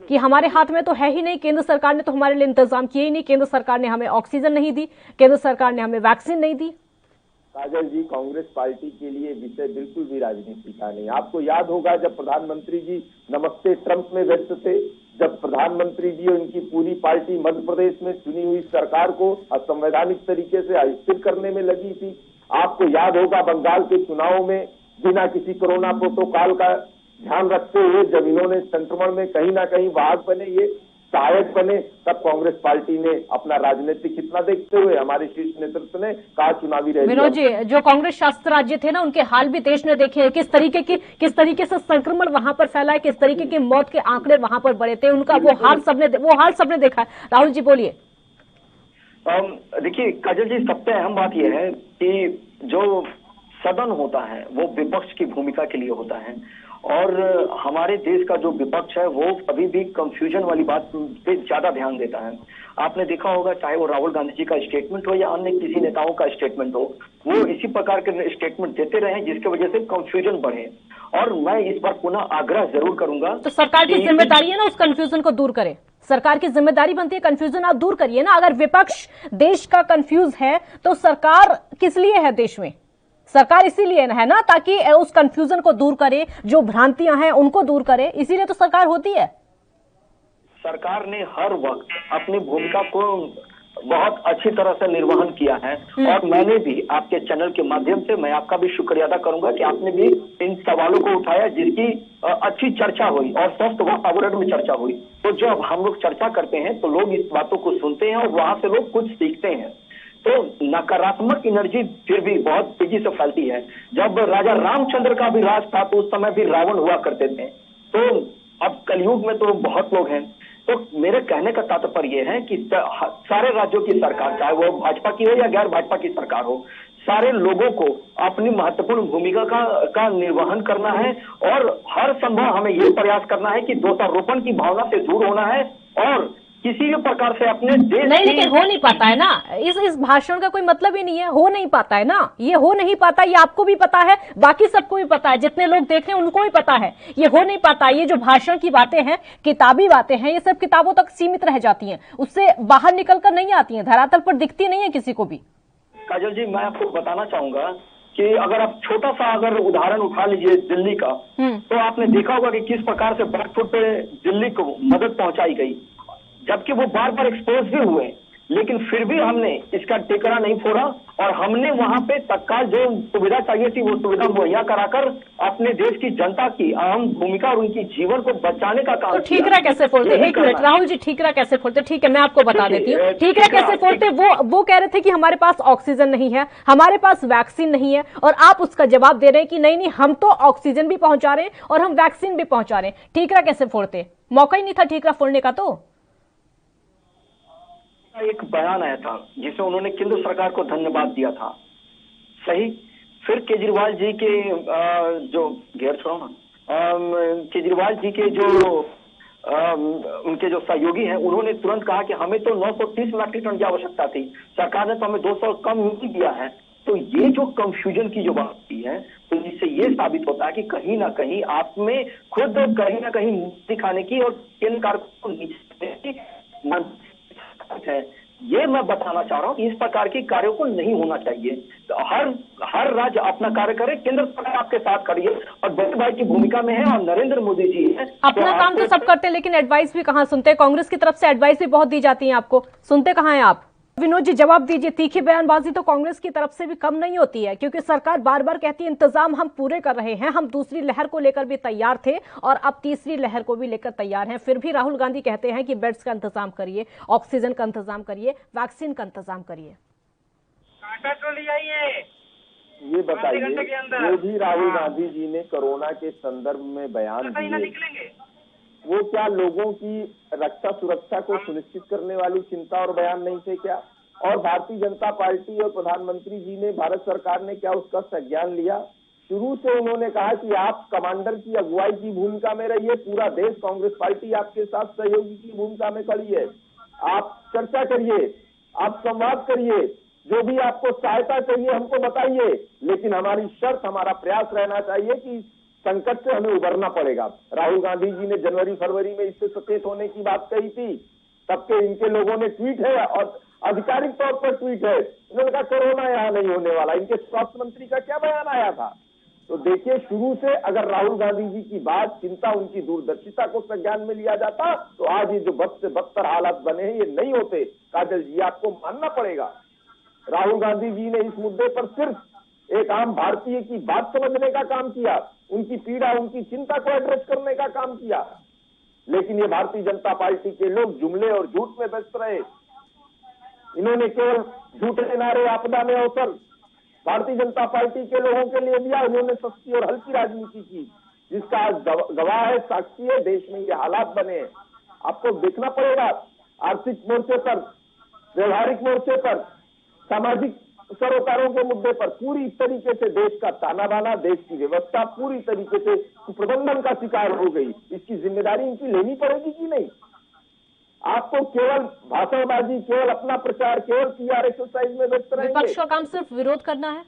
कि हमारे हाथ में तो है ही नहीं, केंद्र सरकार ने तो हमारे लिए इंतजाम किए ही नहीं, केंद्र सरकार ने हमें ऑक्सीजन नहीं दी, केंद्र सरकार ने हमें वैक्सीन नहीं दी। काजल जी, कांग्रेस पार्टी के लिए विषय बिल्कुल भी राजनीति का नहीं। आपको याद होगा जब प्रधानमंत्री जी नमस्ते ट्रंप में व्यस्त थे, जब प्रधानमंत्री जी और उनकी पूरी पार्टी मध्य प्रदेश में चुनी हुई सरकार को असंवैधानिक तरीके से अस्थिर करने में लगी थी। आपको याद होगा बंगाल के चुनावों में बिना किसी कोरोना प्रोटोकॉल का ध्यान रखते हुए जब इन्होंने संक्रमण में कहीं ना कहीं वाहक बने, ये सहायक बने, तब कांग्रेस पार्टी ने अपना राजनीतिक हित न देखते हुए हमारे शीर्ष नेतृत्व ने कहा चुनावी रैली। विनोद जी, जो कांग्रेस शासित राज्य थे ना, उनके हाल भी देश ने देखे हैं, किस तरीके से संक्रमण वहां पर फैला है, किस तरीके की मौत के आंकड़े वहां पर बढ़े थे, उनका वो हाल सबने देखा है। राहुल जी बोलिए। देखिए काजल जी, सबसे अहम बात यह है कि जो सदन होता है वो विपक्ष की भूमिका के लिए होता है और हमारे देश का जो विपक्ष है वो अभी भी कंफ्यूजन वाली बात पे ज्यादा ध्यान देता है। आपने देखा होगा, चाहे वो राहुल गांधी जी का स्टेटमेंट हो या अन्य किसी नेताओं का स्टेटमेंट हो, वो इसी प्रकार के स्टेटमेंट देते रहे जिसकी वजह से कंफ्यूजन बढ़े। और मैं इस बार पुनः आग्रह जरूर करूंगा, तो सरकार की जिम्मेदारी है ना उस कंफ्यूजन को दूर करे। सरकार की जिम्मेदारी बनती है कंफ्यूजन आप दूर करिए ना। अगर विपक्ष देश का कंफ्यूज है तो सरकार किस लिए है देश में? सरकार इसीलिए है ना, ताकि उस कंफ्यूजन को दूर करे, जो भ्रांतियां हैं उनको दूर करे, इसीलिए तो सरकार होती है। सरकार ने हर वक्त अपनी भूमिका को बहुत अच्छी तरह से निर्वहन किया है। और मैंने भी आपके चैनल के माध्यम से मैं आपका भी शुक्रिया अदा करूंगा कि आपने भी इन सवालों को उठाया, जिसकी अच्छी चर्चा हुई और स्वस्थ वातावरण में चर्चा हुई। तो जब हम लोग चर्चा करते हैं तो लोग इस बातों को सुनते हैं और वहां से लोग कुछ सीखते हैं। तो नकारात्मक एनर्जी फिर भी बहुत तेजी से फैलती है। जब राजा रामचंद्र का भी राज था तो उस समय भी रावण हुआ करते थे। तो अब कलयुग में तो बहुत लोग हैं। तो मेरे कहने का तात्पर्य है कि सारे राज्यों की सरकार, चाहे वो भाजपा की हो या गैर भाजपा की सरकार हो, सारे लोगों को अपनी महत्वपूर्ण भूमिका का निर्वहन करना है और हर संभव हमें ये प्रयास करना है कि दोषारोपण की भावना से दूर होना है और किसी भी प्रकार से अपने देश नहीं, लेकिन हो नहीं पाता है ना। इस भाषण का कोई मतलब ही नहीं है, हो नहीं पाता है ना। ये हो नहीं पाता, ये आपको भी पता है, बाकी सबको भी पता है, जितने लोग देख रहे हैं उनको भी पता है ये हो नहीं पाता। ये जो भाषण की बातें हैं, किताबी बातें हैं, ये सब किताबों तक सीमित रह जाती हैं, उससे बाहर निकलकर नहीं आती हैं, धरातल पर दिखती नहीं है किसी को भी। काजल जी, मैं आपको बताना चाहूंगा कि अगर आप छोटा सा अगर उदाहरण उठा लीजिए दिल्ली का, तो आपने देखा होगा कि किस प्रकार से बैकफुट पे दिल्ली को मदद पहुंचाई गई, जबकि वो बार बार एक्सपोज भी हुए, लेकिन फिर भी हमने इसका टेकरा नहीं फोड़ा और हमने वहां पे तत्काल जो सुविधा चाहिए थी वो सुविधा मुहैया कराकर अपने देश की जनता की अहम भूमिका और उनकी जीवन को बचाने का काम। तो ठीकरा कैसे फोड़ते? एक मिनट राहुल जी, ठीकरा कैसे फोड़ते? ठीक है, मैं आपको बता देती हूँ ठीकरा कैसे फोड़ते। वो कह रहे थे कि हमारे पास ऑक्सीजन नहीं है, हमारे पास वैक्सीन नहीं है, और आप उसका जवाब दे रहे हैं कि नहीं हम तो ऑक्सीजन भी पहुंचा रहे हैं और हम वैक्सीन भी पहुंचा रहे हैं। ठीकरा कैसे फोड़ते? मौका ही नहीं था ठीकरा फोड़ने का। तो एक बयान आया था जिसमें उन्होंने केंद्र सरकार को धन्यवाद दिया था, सही। फिर केजरीवाल जी के जो घेर छोड़ो ना, केजरीवाल जी के जो उनके जो सहयोगी हैं, उन्होंने तुरंत कहा कि हमें तो 930 मैट्रिक टन की आवश्यकता थी, सरकार ने तो हमें 200 कम नहीं दिया है। तो ये जो कंफ्यूजन की जो बात की है, तो इससे ये साबित होता है कि कहीं ना कहीं आप में खुद कहीं ना कहीं दिखाने की और केंद्र सरकार को नीचे है। ये मैं बताना चाह रहा हूँ कि इस प्रकार के कार्यों को नहीं होना चाहिए। तो हर राज्य अपना कार्य करे, केंद्र सरकार आपके साथ खड़ी है और बड़े भाई की भूमिका में है और नरेंद्र मोदी जी है। अपना काम तो सब करते हैं, लेकिन एडवाइस भी कहाँ सुनते? कांग्रेस की तरफ से एडवाइस भी बहुत दी जाती है आपको, सुनते कहाँ हैं आप? विनोद जी जवाब दीजिए। तीखी बयानबाजी तो कांग्रेस की तरफ से भी कम नहीं होती है, क्योंकि सरकार बार बार कहती है इंतजाम हम पूरे कर रहे हैं, हम दूसरी लहर को लेकर भी तैयार थे और अब तीसरी लहर को भी लेकर तैयार हैं। फिर भी राहुल गांधी कहते हैं कि बेड्स का इंतजाम करिए, ऑक्सीजन का इंतजाम करिए, वैक्सीन का इंतजाम करिए। ये बताइए, जो भी राहुल गांधी जी ने कोरोना के संदर्भ में बयान दिए, वो क्या लोगों की रक्षा सुरक्षा को सुनिश्चित करने वाली चिंता और बयान नहीं थे क्या? और भारतीय जनता पार्टी और प्रधानमंत्री जी ने, भारत सरकार ने क्या उसका संज्ञान लिया? शुरू से उन्होंने कहा कि आप कमांडर की अगुवाई की भूमिका में रहिए, पूरा देश कांग्रेस पार्टी आपके साथ सहयोगी की भूमिका में खड़ी है, आप चर्चा करिए, आप संवाद करिए, जो भी आपको सहायता चाहिए हमको बताइए, लेकिन हमारी शर्त, हमारा प्रयास रहना चाहिए कि संकट से हमें उबरना पड़ेगा। राहुल गांधी जी ने जनवरी फरवरी में इससे सचेत होने की बात कही थी, तब के इनके लोगों ने ट्वीट है और आधिकारिक तौर पर ट्वीट है, इन्होंने कहा कोरोना यहाँ नहीं होने वाला। इनके स्वास्थ्य मंत्री का क्या बयान आया था? तो देखिए, शुरू से अगर राहुल गांधी जी की बात, चिंता, उनकी दूरदर्शिता को संज्ञान में लिया जाता तो आज ये जो बद से बदतर हालात बने हैं ये नहीं होते। काजल जी, आपको मानना पड़ेगा, राहुल गांधी जी ने इस मुद्दे पर सिर्फ एक आम भारतीय की बात समझने का काम किया, उनकी पीड़ा, उनकी चिंता को एड्रेस करने का काम किया, लेकिन ये भारतीय जनता पार्टी के लोग जुमले और झूठ में व्यस्त रहे। इन्होंने केवल झूठे नारे, आपदा में अवसर भारतीय जनता पार्टी के लोगों के लिए दिया, इन्होंने सस्ती और हल्की राजनीति की, जिसका आज गवाह है, साक्षी है, देश में ये हालात बने हैं। आपको देखना पड़ेगा, आर्थिक मोर्चे पर, व्यवहारिक मोर्चे पर, सामाजिक सरोकारों के मुद्दे पर पूरी तरीके से देश का ताना बाना, देश की व्यवस्था पूरी तरीके से कुप्रबंधन का शिकार हो गई। इसकी जिम्मेदारी इनकी लेनी पड़ेगी कि नहीं? आपको केवल भाषणबाजी, केवल अपना प्रचार, केवल PR एक्सरसाइज में व्यस्त रहेंगे। विपक्ष का काम सिर्फ विरोध करना है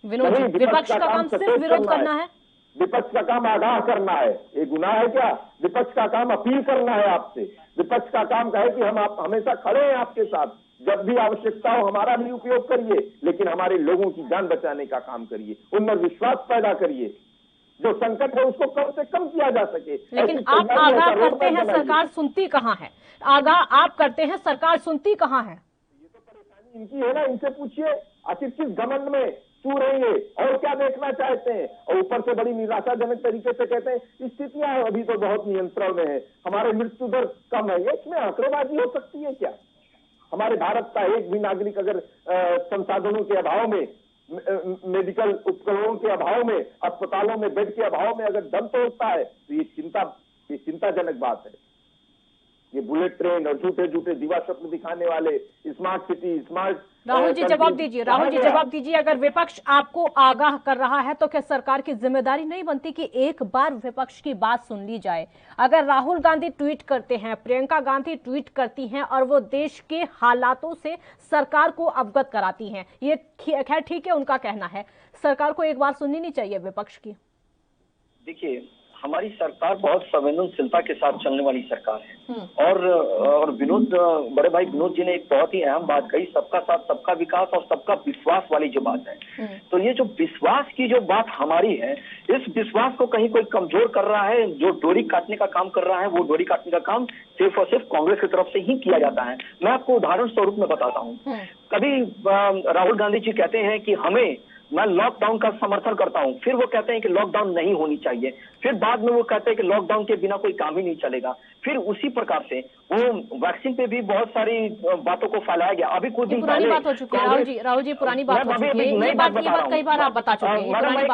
विनोद जी, विपक्ष का काम सिर्फ विरोध करना है। विपक्ष का काम आगाह करना है। ये गुनाह है क्या? विपक्ष का काम अपील करना है आपसे। विपक्ष का काम है कि हम आप हमेशा खड़े हैं आपके साथ, जब भी आवश्यकता हो हमारा भी उपयोग करिए, लेकिन हमारे लोगों की जान बचाने का काम करिए, उनमें विश्वास पैदा करिए, जो संकट है उसको कम से कम किया जा सके। लेकिन आप आगाह करते हैं, सरकार सुनती कहाँ है? आगाह आप करते हैं, सरकार सुनती कहाँ है? ये तो परेशानी इनकी है ना, इनसे पूछिए आखिर किस घमंड में क्यों रहेंगे और क्या देखना चाहते हैं। और ऊपर से बड़ी निराशाजनक तरीके से कहते हैं स्थितियां अभी तो बहुत नियंत्रण में है, हमारे मृत्यु दर कम है। इसमें आंकड़ेबाजी हो सकती है क्या? हमारे भारत का एक भी नागरिक अगर संसाधनों के अभाव में, मेडिकल उपकरणों के अभाव में, अस्पतालों में बेड के अभाव में अगर दम तोड़ता है तो ये चिंताजनक बात है। ये बुलेट ट्रेन और झूठे झूठे दिवा स्वप्न दिखाने वाले smart city, smart Rahul ji जवाब दीजिए, राहुल जी जवाब दीजिए। अगर विपक्ष आपको आगाह कर रहा है तो क्या सरकार की जिम्मेदारी नहीं बनती कि एक बार विपक्ष की बात सुन ली जाए? अगर राहुल गांधी ट्वीट करते हैं, प्रियंका गांधी ट्वीट करती हैं और वो देश के हालातों से सरकार को अवगत कराती हैं, ये खैर ठीक है, उनका कहना है, सरकार को एक बार सुननी नहीं चाहिए विपक्ष की? देखिए, हमारी सरकार बहुत संवेदनशीलता के साथ चलने वाली सरकार है। और विनोद, बड़े भाई विनोद जी ने एक बहुत ही अहम बात कही, सबका साथ सबका विकास और सबका विश्वास वाली जो बात है। तो ये जो विश्वास की जो बात हमारी है, इस विश्वास को कहीं कोई कमजोर कर रहा है, जो डोरी काटने का काम कर रहा है, वो डोरी काटने का काम सिर्फ और सिर्फ कांग्रेस की तरफ से ही किया जाता है। मैं आपको उदाहरण स्वरूप में बताता हूँ। कभी राहुल गांधी जी कहते हैं कि मैं लॉकडाउन का समर्थन करता हूं, फिर वो कहते हैं कि लॉकडाउन नहीं होनी चाहिए, फिर बाद में वो कहते हैं कि लॉकडाउन के बिना कोई काम ही नहीं चलेगा। फिर उसी प्रकार से वो वैक्सीन पे भी बहुत सारी बातों को फैलाया गया। अभी कुछ दिन पुरानी बात हो चुकी है राहुल जी पुरानी बात हो चुकी है। ये बात कई बार आप बता चुके हैं,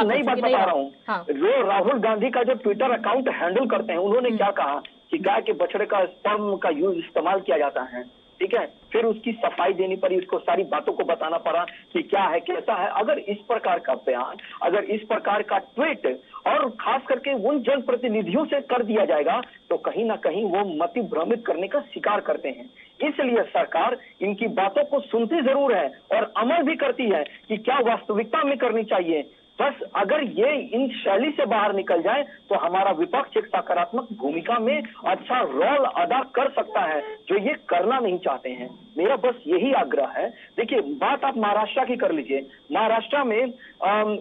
नई बात बता रहा हूँ। जो राहुल गांधी का जो ट्विटर अकाउंट हैंडल करते हैं, उन्होंने क्या कहा कि गाय के बछड़े का स्पर्म का यूज इस्तेमाल किया जाता है, ठीक है, फिर उसकी सफाई देनी पड़ी, उसको सारी बातों को बताना पड़ा कि क्या है कैसा है। अगर इस प्रकार का बयान, अगर इस प्रकार का ट्वीट और खास करके उन जनप्रतिनिधियों से कर दिया जाएगा तो कहीं ना कहीं वो मति भ्रमित करने का शिकार करते हैं। इसलिए सरकार इनकी बातों को सुनती जरूर है और अमल भी करती है कि क्या वास्तविकता में करनी चाहिए। बस अगर ये इन शैली से बाहर निकल जाए तो हमारा विपक्ष एक सकारात्मक भूमिका में अच्छा रोल अदा कर सकता है, जो ये करना नहीं चाहते हैं। मेरा बस यही आग्रह है। देखिए, बात आप महाराष्ट्र की कर लीजिए। महाराष्ट्र में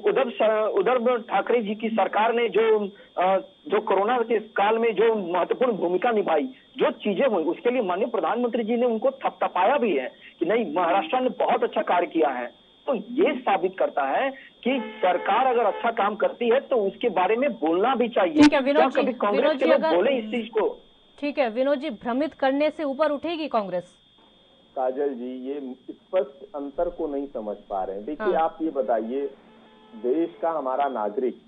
उद्धव ठाकरे जी की सरकार ने जो कोरोना के काल में जो महत्वपूर्ण भूमिका निभाई, जो चीजें हुई, उसके लिए माननीय प्रधानमंत्री जी ने उनको थपथपाया भी है कि नहीं, महाराष्ट्र ने बहुत अच्छा कार्य किया है। तो ये साबित करता है कि सरकार अगर अच्छा काम करती है तो उसके बारे में बोलना भी चाहिए। ठीक है विनोद जी, कांग्रेस के लोग बोले इस चीज को। ठीक है विनोद जी, भ्रमित करने से ऊपर उठेगी कांग्रेस? काजल जी, ये स्पष्ट अंतर को नहीं समझ पा रहे हैं। देखिए, आप ये बताइए, देश का हमारा नागरिक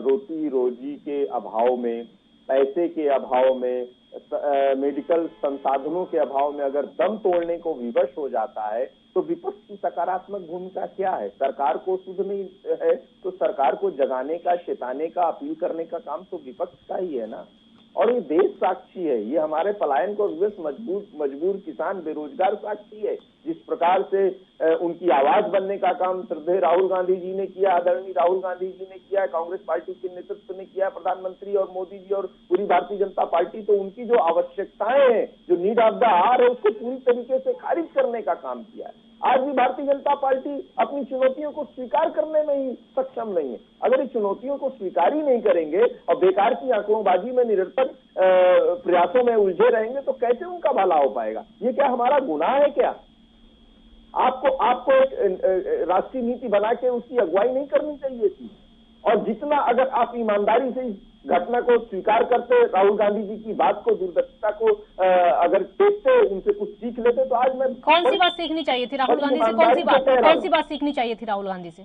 रोटी रोजी के अभाव में, पैसे के अभाव में, मेडिकल संसाधनों के अभाव में अगर दम तोड़ने को विवश हो जाता है तो विपक्ष की सकारात्मक भूमिका क्या है? सरकार को सुध नहीं है तो सरकार को जगाने का, चेताने का, अपील करने का काम तो विपक्ष का ही है ना। और ये देश साक्षी है, ये हमारे पलायन को विवश मजबूर किसान, बेरोजगार साक्षी है। जिस प्रकार से उनकी आवाज बनने का काम श्रद्धेय राहुल गांधी जी ने किया, आदरणीय राहुल गांधी जी ने किया, कांग्रेस पार्टी के नेतृत्व ने किया, प्रधानमंत्री और मोदी जी और पूरी भारतीय जनता पार्टी, तो उनकी जो आवश्यकताएं हैं, जो नीड ऑफ द आवर है, उसको पूरी तरीके से खारिज करने का काम किया है। आज भी भारतीय जनता पार्टी अपनी चुनौतियों को स्वीकार करने में ही सक्षम नहीं है। अगर इस चुनौतियों को स्वीकार ही नहीं करेंगे और बेकार की आंकड़ोंबाजी में निरंतर प्रयासों में उलझे रहेंगे तो कैसे उनका भला हो पाएगा? ये क्या हमारा गुनाह है क्या? आपको एक राष्ट्रीय नीति बना के उसकी अगुवाई नहीं करनी चाहिए थी? और जितना अगर आप ईमानदारी से घटना को स्वीकार करते, राहुल गांधी जी की बात को, दूरदर्शिता को अगर देखते, उनसे कुछ सीख लेते, तो आज मैं कौन सी बात सीखनी चाहिए थी राहुल गांधी से? कौन सी बात सीखनी चाहिए थी राहुल गांधी से?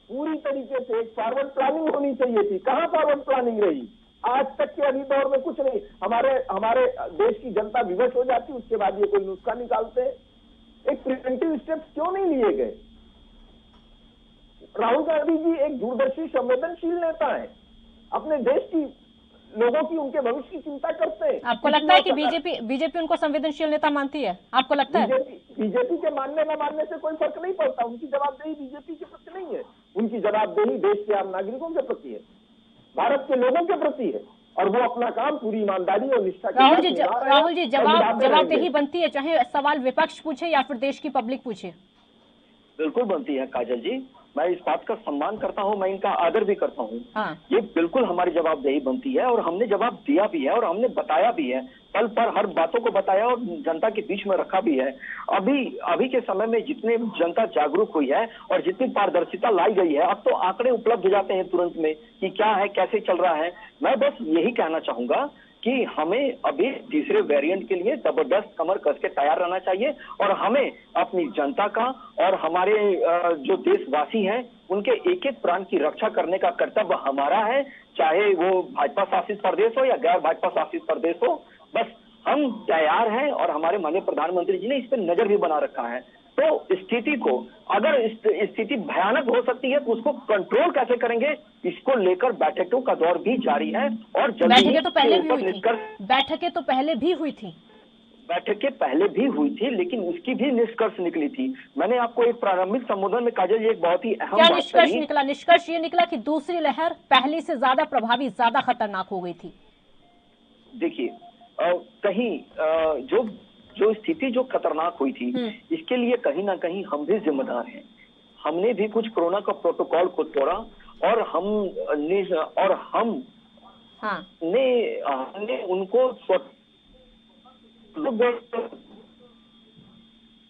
पूरी तरीके से एक फॉरवर्ड प्लानिंग होनी चाहिए थी। कहाँ फॉरवर्ड प्लानिंग रही? आज तक के अभी दौर में कुछ नहीं। हमारे देश की जनता विवश हो जाती, उसके बाद ये कोई नुस्खा निकालते हैं। एक प्रिवेंटिव स्टेप्स क्यों नहीं लिए गए? राहुल गांधी जी एक दूरदर्शी संवेदनशील नेता है, अपने देश की लोगों की, उनके भविष्य की चिंता करते हैं। आपको लगता है कि बीजेपी उनको संवेदनशील नेता मानती है? आपको लगता है? बीजेपी के मानने न मानने से कोई फर्क नहीं पड़ता। उनकी जवाबदेही बीजेपी के प्रति नहीं है, उनकी जवाबदेही देश के आम नागरिकों के प्रति है, भारत के लोगों के प्रति है, और वो अपना काम पूरी ईमानदारी और निष्ठा के साथ निभा रहे हैं। राहुल जी, जवाबदेही बनती है, चाहे सवाल विपक्ष पूछे या फिर देश की पब्लिक पूछे। बिल्कुल बनती है काजल जी, मैं इस बात का सम्मान करता हूं, मैं इनका आदर भी करता हूं। हाँ। ये बिल्कुल हमारी जवाबदेही बनती है और हमने जवाब दिया भी है और हमने बताया भी है, पल पर हर बातों को बताया और जनता के बीच में रखा भी है। अभी के समय में जितने जनता जागरूक हुई है और जितनी पारदर्शिता लाई गई है, अब तो आंकड़े उपलब्ध हो जाते हैं तुरंत में कि क्या है, कैसे चल रहा है। मैं बस यही कहना चाहूंगा कि हमें अभी तीसरे वेरिएंट के लिए जबरदस्त कमर कस के तैयार रहना चाहिए और हमें अपनी जनता का और हमारे जो देशवासी हैं उनके एक एक प्राण की रक्षा करने का कर्तव्य हमारा है, चाहे वो भाजपा शासित प्रदेश हो या गैर भाजपा शासित प्रदेश हो। बस हम तैयार हैं और हमारे माननीय प्रधानमंत्री जी ने इस पर नजर भी बना रखा है। तो स्थिति को, अगर स्थिति भयानक हो सकती है तो उसको कंट्रोल कैसे करेंगे, इसको लेकर बैठकों का दौर भी जारी है और बैठकें तो पहले भी हुई थी। बैठकें तो पहले भी हुई थी। बैठकें पहले भी हुई थी, लेकिन उसकी भी निष्कर्ष निकली थी। मैंने आपको एक प्रारंभिक संबोधन में काजल, एक बहुत ही अहम बात निष्कर्ष निकला? निष्कर्ष ये निकला कि दूसरी लहर पहली से ज्यादा प्रभावी, ज्यादा खतरनाक हो गई थी। देखिए, कहीं जो स्थिति जो खतरनाक हुई थी, इसके लिए कहीं ना कहीं हम भी जिम्मेदार हैं। हमने भी कुछ कोरोना का प्रोटोकॉल को तोड़ा और हमने उनको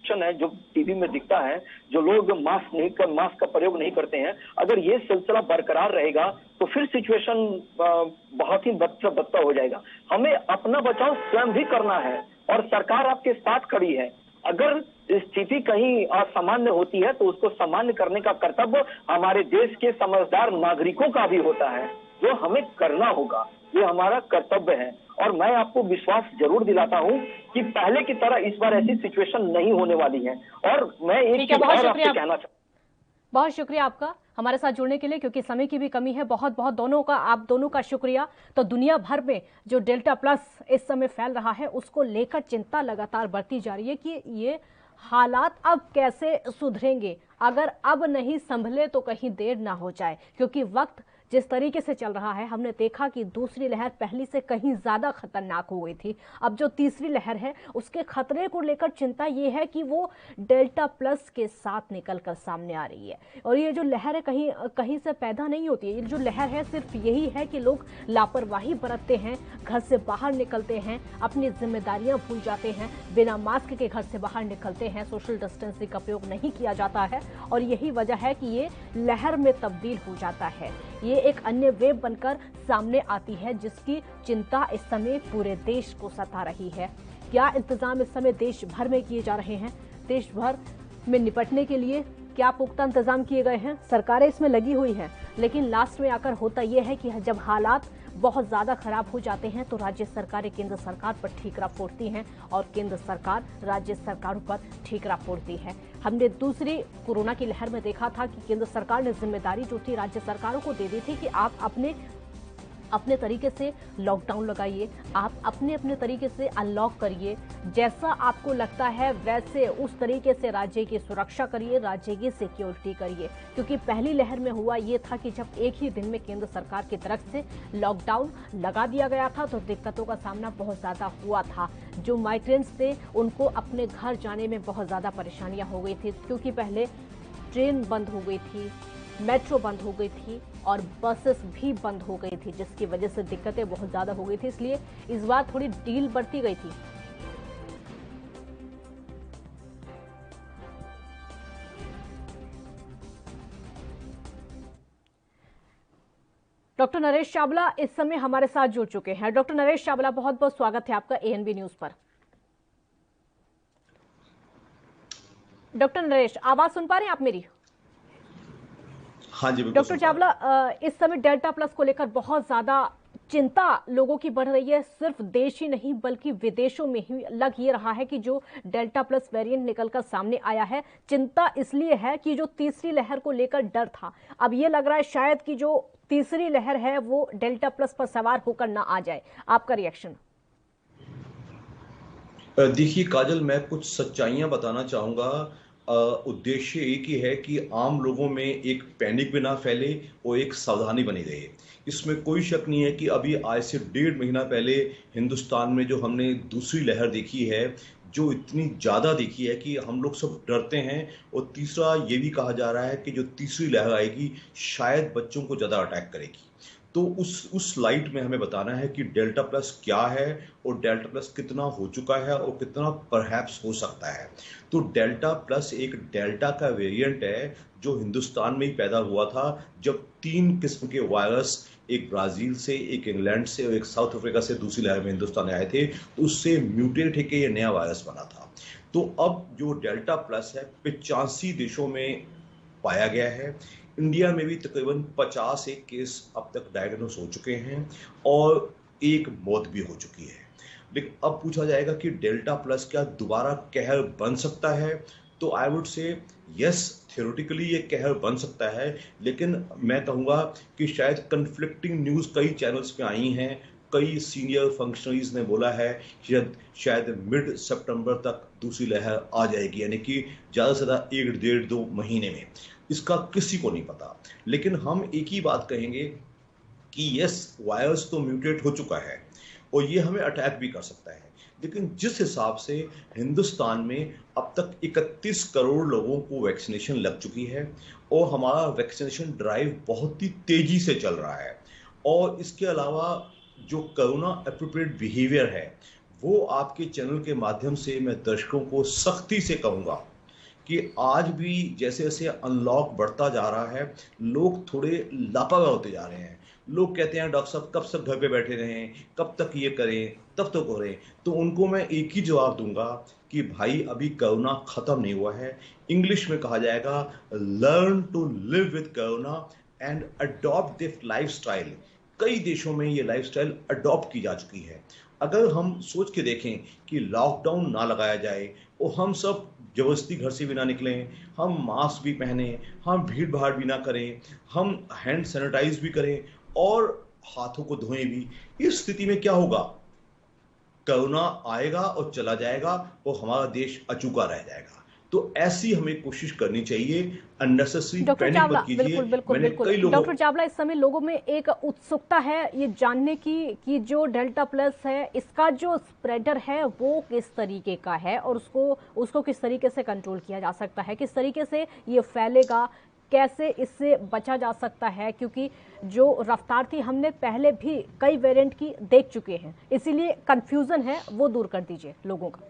है जो टीवी में दिखता है, जो लोग मास्क का प्रयोग नहीं करते हैं, अगर ये सिलसिला बरकरार रहेगा तो फिर सिचुएशन बहुत ही बदतर हो जाएगा। हमें अपना बचाव स्वयं भी करना है और सरकार आपके साथ खड़ी है। अगर स्थिति कहीं असामान्य होती है तो उसको सामान्य करने का कर्तव्य हमारे देश के समझदार नागरिकों का भी होता है, जो हमें करना होगा। ये हमारा कर्तव्य है और मैं आपको विश्वास जरूर दिलाता हूं कि पहले की तरह इस बार ऐसी सिचुएशन नहीं होने वाली है। और मैं एक चीज और आपसे कहना चाहूँ, बहुत शुक्रिया आपका हमारे साथ जुड़ने के लिए, क्योंकि समय की भी कमी है। बहुत बहुत आप दोनों का शुक्रिया। तो दुनिया भर में जो डेल्टा प्लस इस समय फैल रहा है, उसको लेकर चिंता लगातार बढ़ती जा रही है कि ये हालात अब कैसे सुधरेंगे। अगर अब नहीं संभले तो कहीं देर ना हो जाए, क्योंकि वक्त जिस तरीके से चल रहा है, हमने देखा कि दूसरी लहर पहली से कहीं ज्यादा खतरनाक हो गई थी। अब जो तीसरी लहर है, उसके खतरे को लेकर चिंता ये है कि वो डेल्टा प्लस के साथ निकलकर सामने आ रही है। और ये जो लहर है कहीं से पैदा नहीं होती है। ये जो लहर है सिर्फ यही है कि लोग लापरवाही बरतते हैं, घर से बाहर निकलते हैं, अपनी जिम्मेदारियां भूल जाते हैं, बिना मास्क के घर से बाहर निकलते हैं, सोशल डिस्टेंसिंग का प्रयोग नहीं किया जाता है और यही वजह है कि ये लहर में तब्दील हो जाता है। ये एक अन्य वेव बनकर सामने आती है, जिसकी चिंता इस समय पूरे देश को सता रही है। क्या इंतजाम इस समय देश भर में किए जा रहे हैं? देश भर में निपटने के लिए क्या पुख्ता इंतजाम किए गए हैं? सरकारें इसमें लगी हुई हैं, लेकिन लास्ट में आकर होता यह है कि जब हालात बहुत ज्यादा खराब हो जाते हैं तो राज्य सरकारें केंद्र सरकार पर ठीकरा फोड़ती हैं और केंद्र सरकार राज्य सरकारों पर ठीकरा फोड़ती है। हमने दूसरी कोरोना की लहर में देखा था कि केंद्र सरकार ने जिम्मेदारी जो थी राज्य सरकारों को दे दी थी कि आप अपने तरीके से लॉकडाउन लगाइए, आप अपने तरीके से अनलॉक करिए, जैसा आपको लगता है वैसे उस तरीके से राज्य की सुरक्षा करिए, राज्य की सिक्योरिटी करिए। क्योंकि पहली लहर में हुआ ये था कि जब एक ही दिन में केंद्र सरकार की तरफ से लॉकडाउन लगा दिया गया था तो दिक्कतों का सामना बहुत ज्यादा हुआ था। जो माइग्रेंट्स थे उनको अपने घर जाने में बहुत ज्यादा परेशानियां हो गई थी, क्योंकि पहले ट्रेन बंद हो गई थी, मेट्रो बंद हो गई थी और बसेस भी बंद हो गई थी, जिसकी वजह से दिक्कतें बहुत ज्यादा हो गई थी। इसलिए इस बार थोड़ी ढील बढ़ती गई थी। डॉक्टर नरेश चावला इस समय हमारे साथ जुड़ चुके हैं। डॉक्टर नरेश चावला, बहुत बहुत स्वागत है आपका एएनबी न्यूज पर। डॉक्टर नरेश, आवाज सुन पा रहे हैं आप मेरी? हाँ जी, डॉक्टर चावला, इस समय डेल्टा प्लस को लेकर बहुत ज्यादा चिंता लोगों की बढ़ रही है, सिर्फ देश ही नहीं बल्कि विदेशों में ही लग ये रहा है कि जो डेल्टा प्लस वेरिएंट निकलकर सामने आया है, चिंता इसलिए है कि जो तीसरी लहर को लेकर डर था, अब ये लग रहा है शायद कि जो तीसरी लहर है वो डेल्टा प्लस पर सवार होकर ना आ जाए। आपका रिएक्शन? देखिए काजल, मैं कुछ सच्चाइयां बताना चाहूंगा। उद्देश्य एक ही है कि आम लोगों में एक पैनिक भी ना फैले और एक सावधानी बनी रहे। इसमें कोई शक नहीं है कि अभी आज से 1.5 महीना पहले हिंदुस्तान में जो हमने दूसरी लहर देखी है, जो इतनी ज़्यादा देखी है कि हम लोग सब डरते हैं। और तीसरा ये भी कहा जा रहा है कि जो तीसरी लहर आएगी शायद बच्चों को ज़्यादा अटैक करेगी। तो उस लाइट में हमें बताना है कि डेल्टा प्लस क्या है और डेल्टा प्लस कितना हो चुका है और कितना परहैप्स हो सकता है। तो डेल्टा प्लस एक डेल्टा का वेरिएंट है जो हिंदुस्तान में ही पैदा हुआ था, जब 3 किस्म के वायरस, एक ब्राजील से, एक इंग्लैंड से और एक साउथ अफ्रीका से दूसरी लहर में हिंदुस्तान आए थे, तो उससे म्यूटेट होकर ये नया वायरस बना था। तो अब जो डेल्टा प्लस है 85 देशों में पाया गया है। इंडिया में भी तकरीबन 50 एक केस अब तक डायग्नोस हो चुके हैं और एक मौत भी हो चुकी है। लेकिन अब पूछा जाएगा कि डेल्टा प्लस क्या दोबारा कहर बन सकता है? तो I would say yes, theoretically ये कहर बन सकता है, लेकिन मैं कहूँगा कि शायद कन्फ्लिक्टिंग न्यूज़ कई चैनल्स पे आई हैं। कई सीनियर फंक्शनरीज ने बोला है शायद मिड सितंबर तक दूसरी लहर आ जाएगी, यानी कि ज़्यादा से ज़्यादा 1 डेढ़ 2 महीने में। इसका किसी को नहीं पता, लेकिन हम एक ही बात कहेंगे कि यस, वायरस तो म्यूटेट हो चुका है और ये हमें अटैक भी कर सकता है। लेकिन जिस हिसाब से हिंदुस्तान में अब तक 31 करोड़ लोगों को वैक्सीनेशन लग चुकी है और हमारा वैक्सीनेशन ड्राइव बहुत ही तेजी से चल रहा है, और इसके अलावा जो कोरोना एप्रोप्रिएट बिहेवियर है वो आपके चैनल के माध्यम से मैं दर्शकों को सख्ती से कहूँगा कि आज भी जैसे जैसे अनलॉक बढ़ता जा रहा है, लोग थोड़े लापरवाह होते जा रहे हैं। लोग कहते हैं डॉक्टर साहब कब तक घर पे बैठे रहें, कब तक ये करें, तब तो करें। तो उनको मैं एक ही जवाब दूंगा कि भाई अभी कोरोना खत्म नहीं हुआ है। इंग्लिश में कहा जाएगा learn to live with corona and adopt this lifestyle. कई देशों में ये लाइफस्टाइल अडॉप्ट की जा चुकी है। अगर हम सोच के देखें कि लॉकडाउन ना लगाया जाए और हम सब जबरदस्ती घर से भी ना निकलें, हम मास्क भी पहने, हम भीड़ भाड़ भी ना करें, हम हैंड सैनिटाइज भी करें और हाथों को धोएं भी, इस स्थिति में क्या होगा? कोरोना आएगा और चला जाएगा और हमारा देश अचूका रह जाएगा। तो ऐसी हमें कोशिश करनी चाहिए, अननेसेसरी पैनिक मत कीजिए। बिल्कुल बिल्कुल बिल्कुल। डॉक्टर चावला, इस समय लोगों में एक उत्सुकता है ये जानने की कि जो डेल्टा प्लस है इसका जो स्प्रेडर है वो किस तरीके का है और उसको किस तरीके से कंट्रोल किया जा सकता है, किस तरीके से ये फैलेगा, कैसे इससे बचा जा सकता है, क्योंकि जो रफ्तार थी हमने पहले भी कई वेरिएंट की देख चुके हैं, इसीलिए कंफ्यूजन है वो दूर कर दीजिए लोगों का।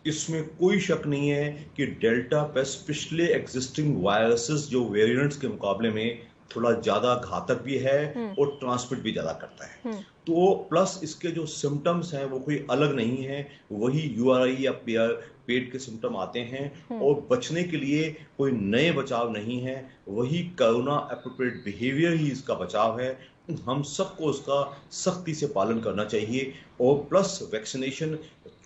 इसमें कोई शक नहीं है कि डेल्टा प्लस पिछले एग्जिस्टिंग वायरसेस जो वेरिएंट्स के मुकाबले में थोड़ा ज्यादा घातक भी है और ट्रांसमिट भी ज्यादा करता है। तो प्लस इसके जो सिम्टम्स हैं वो कोई अलग नहीं है, वही यूआरआई या पेट के सिम्टम आते हैं और बचने के लिए कोई नए बचाव नहीं है, वही कोरोना एप्रोप्रिएट बिहेवियर ही इसका बचाव है। हम सबको उसका सख्ती से पालन करना चाहिए। और प्लस वैक्सीनेशन,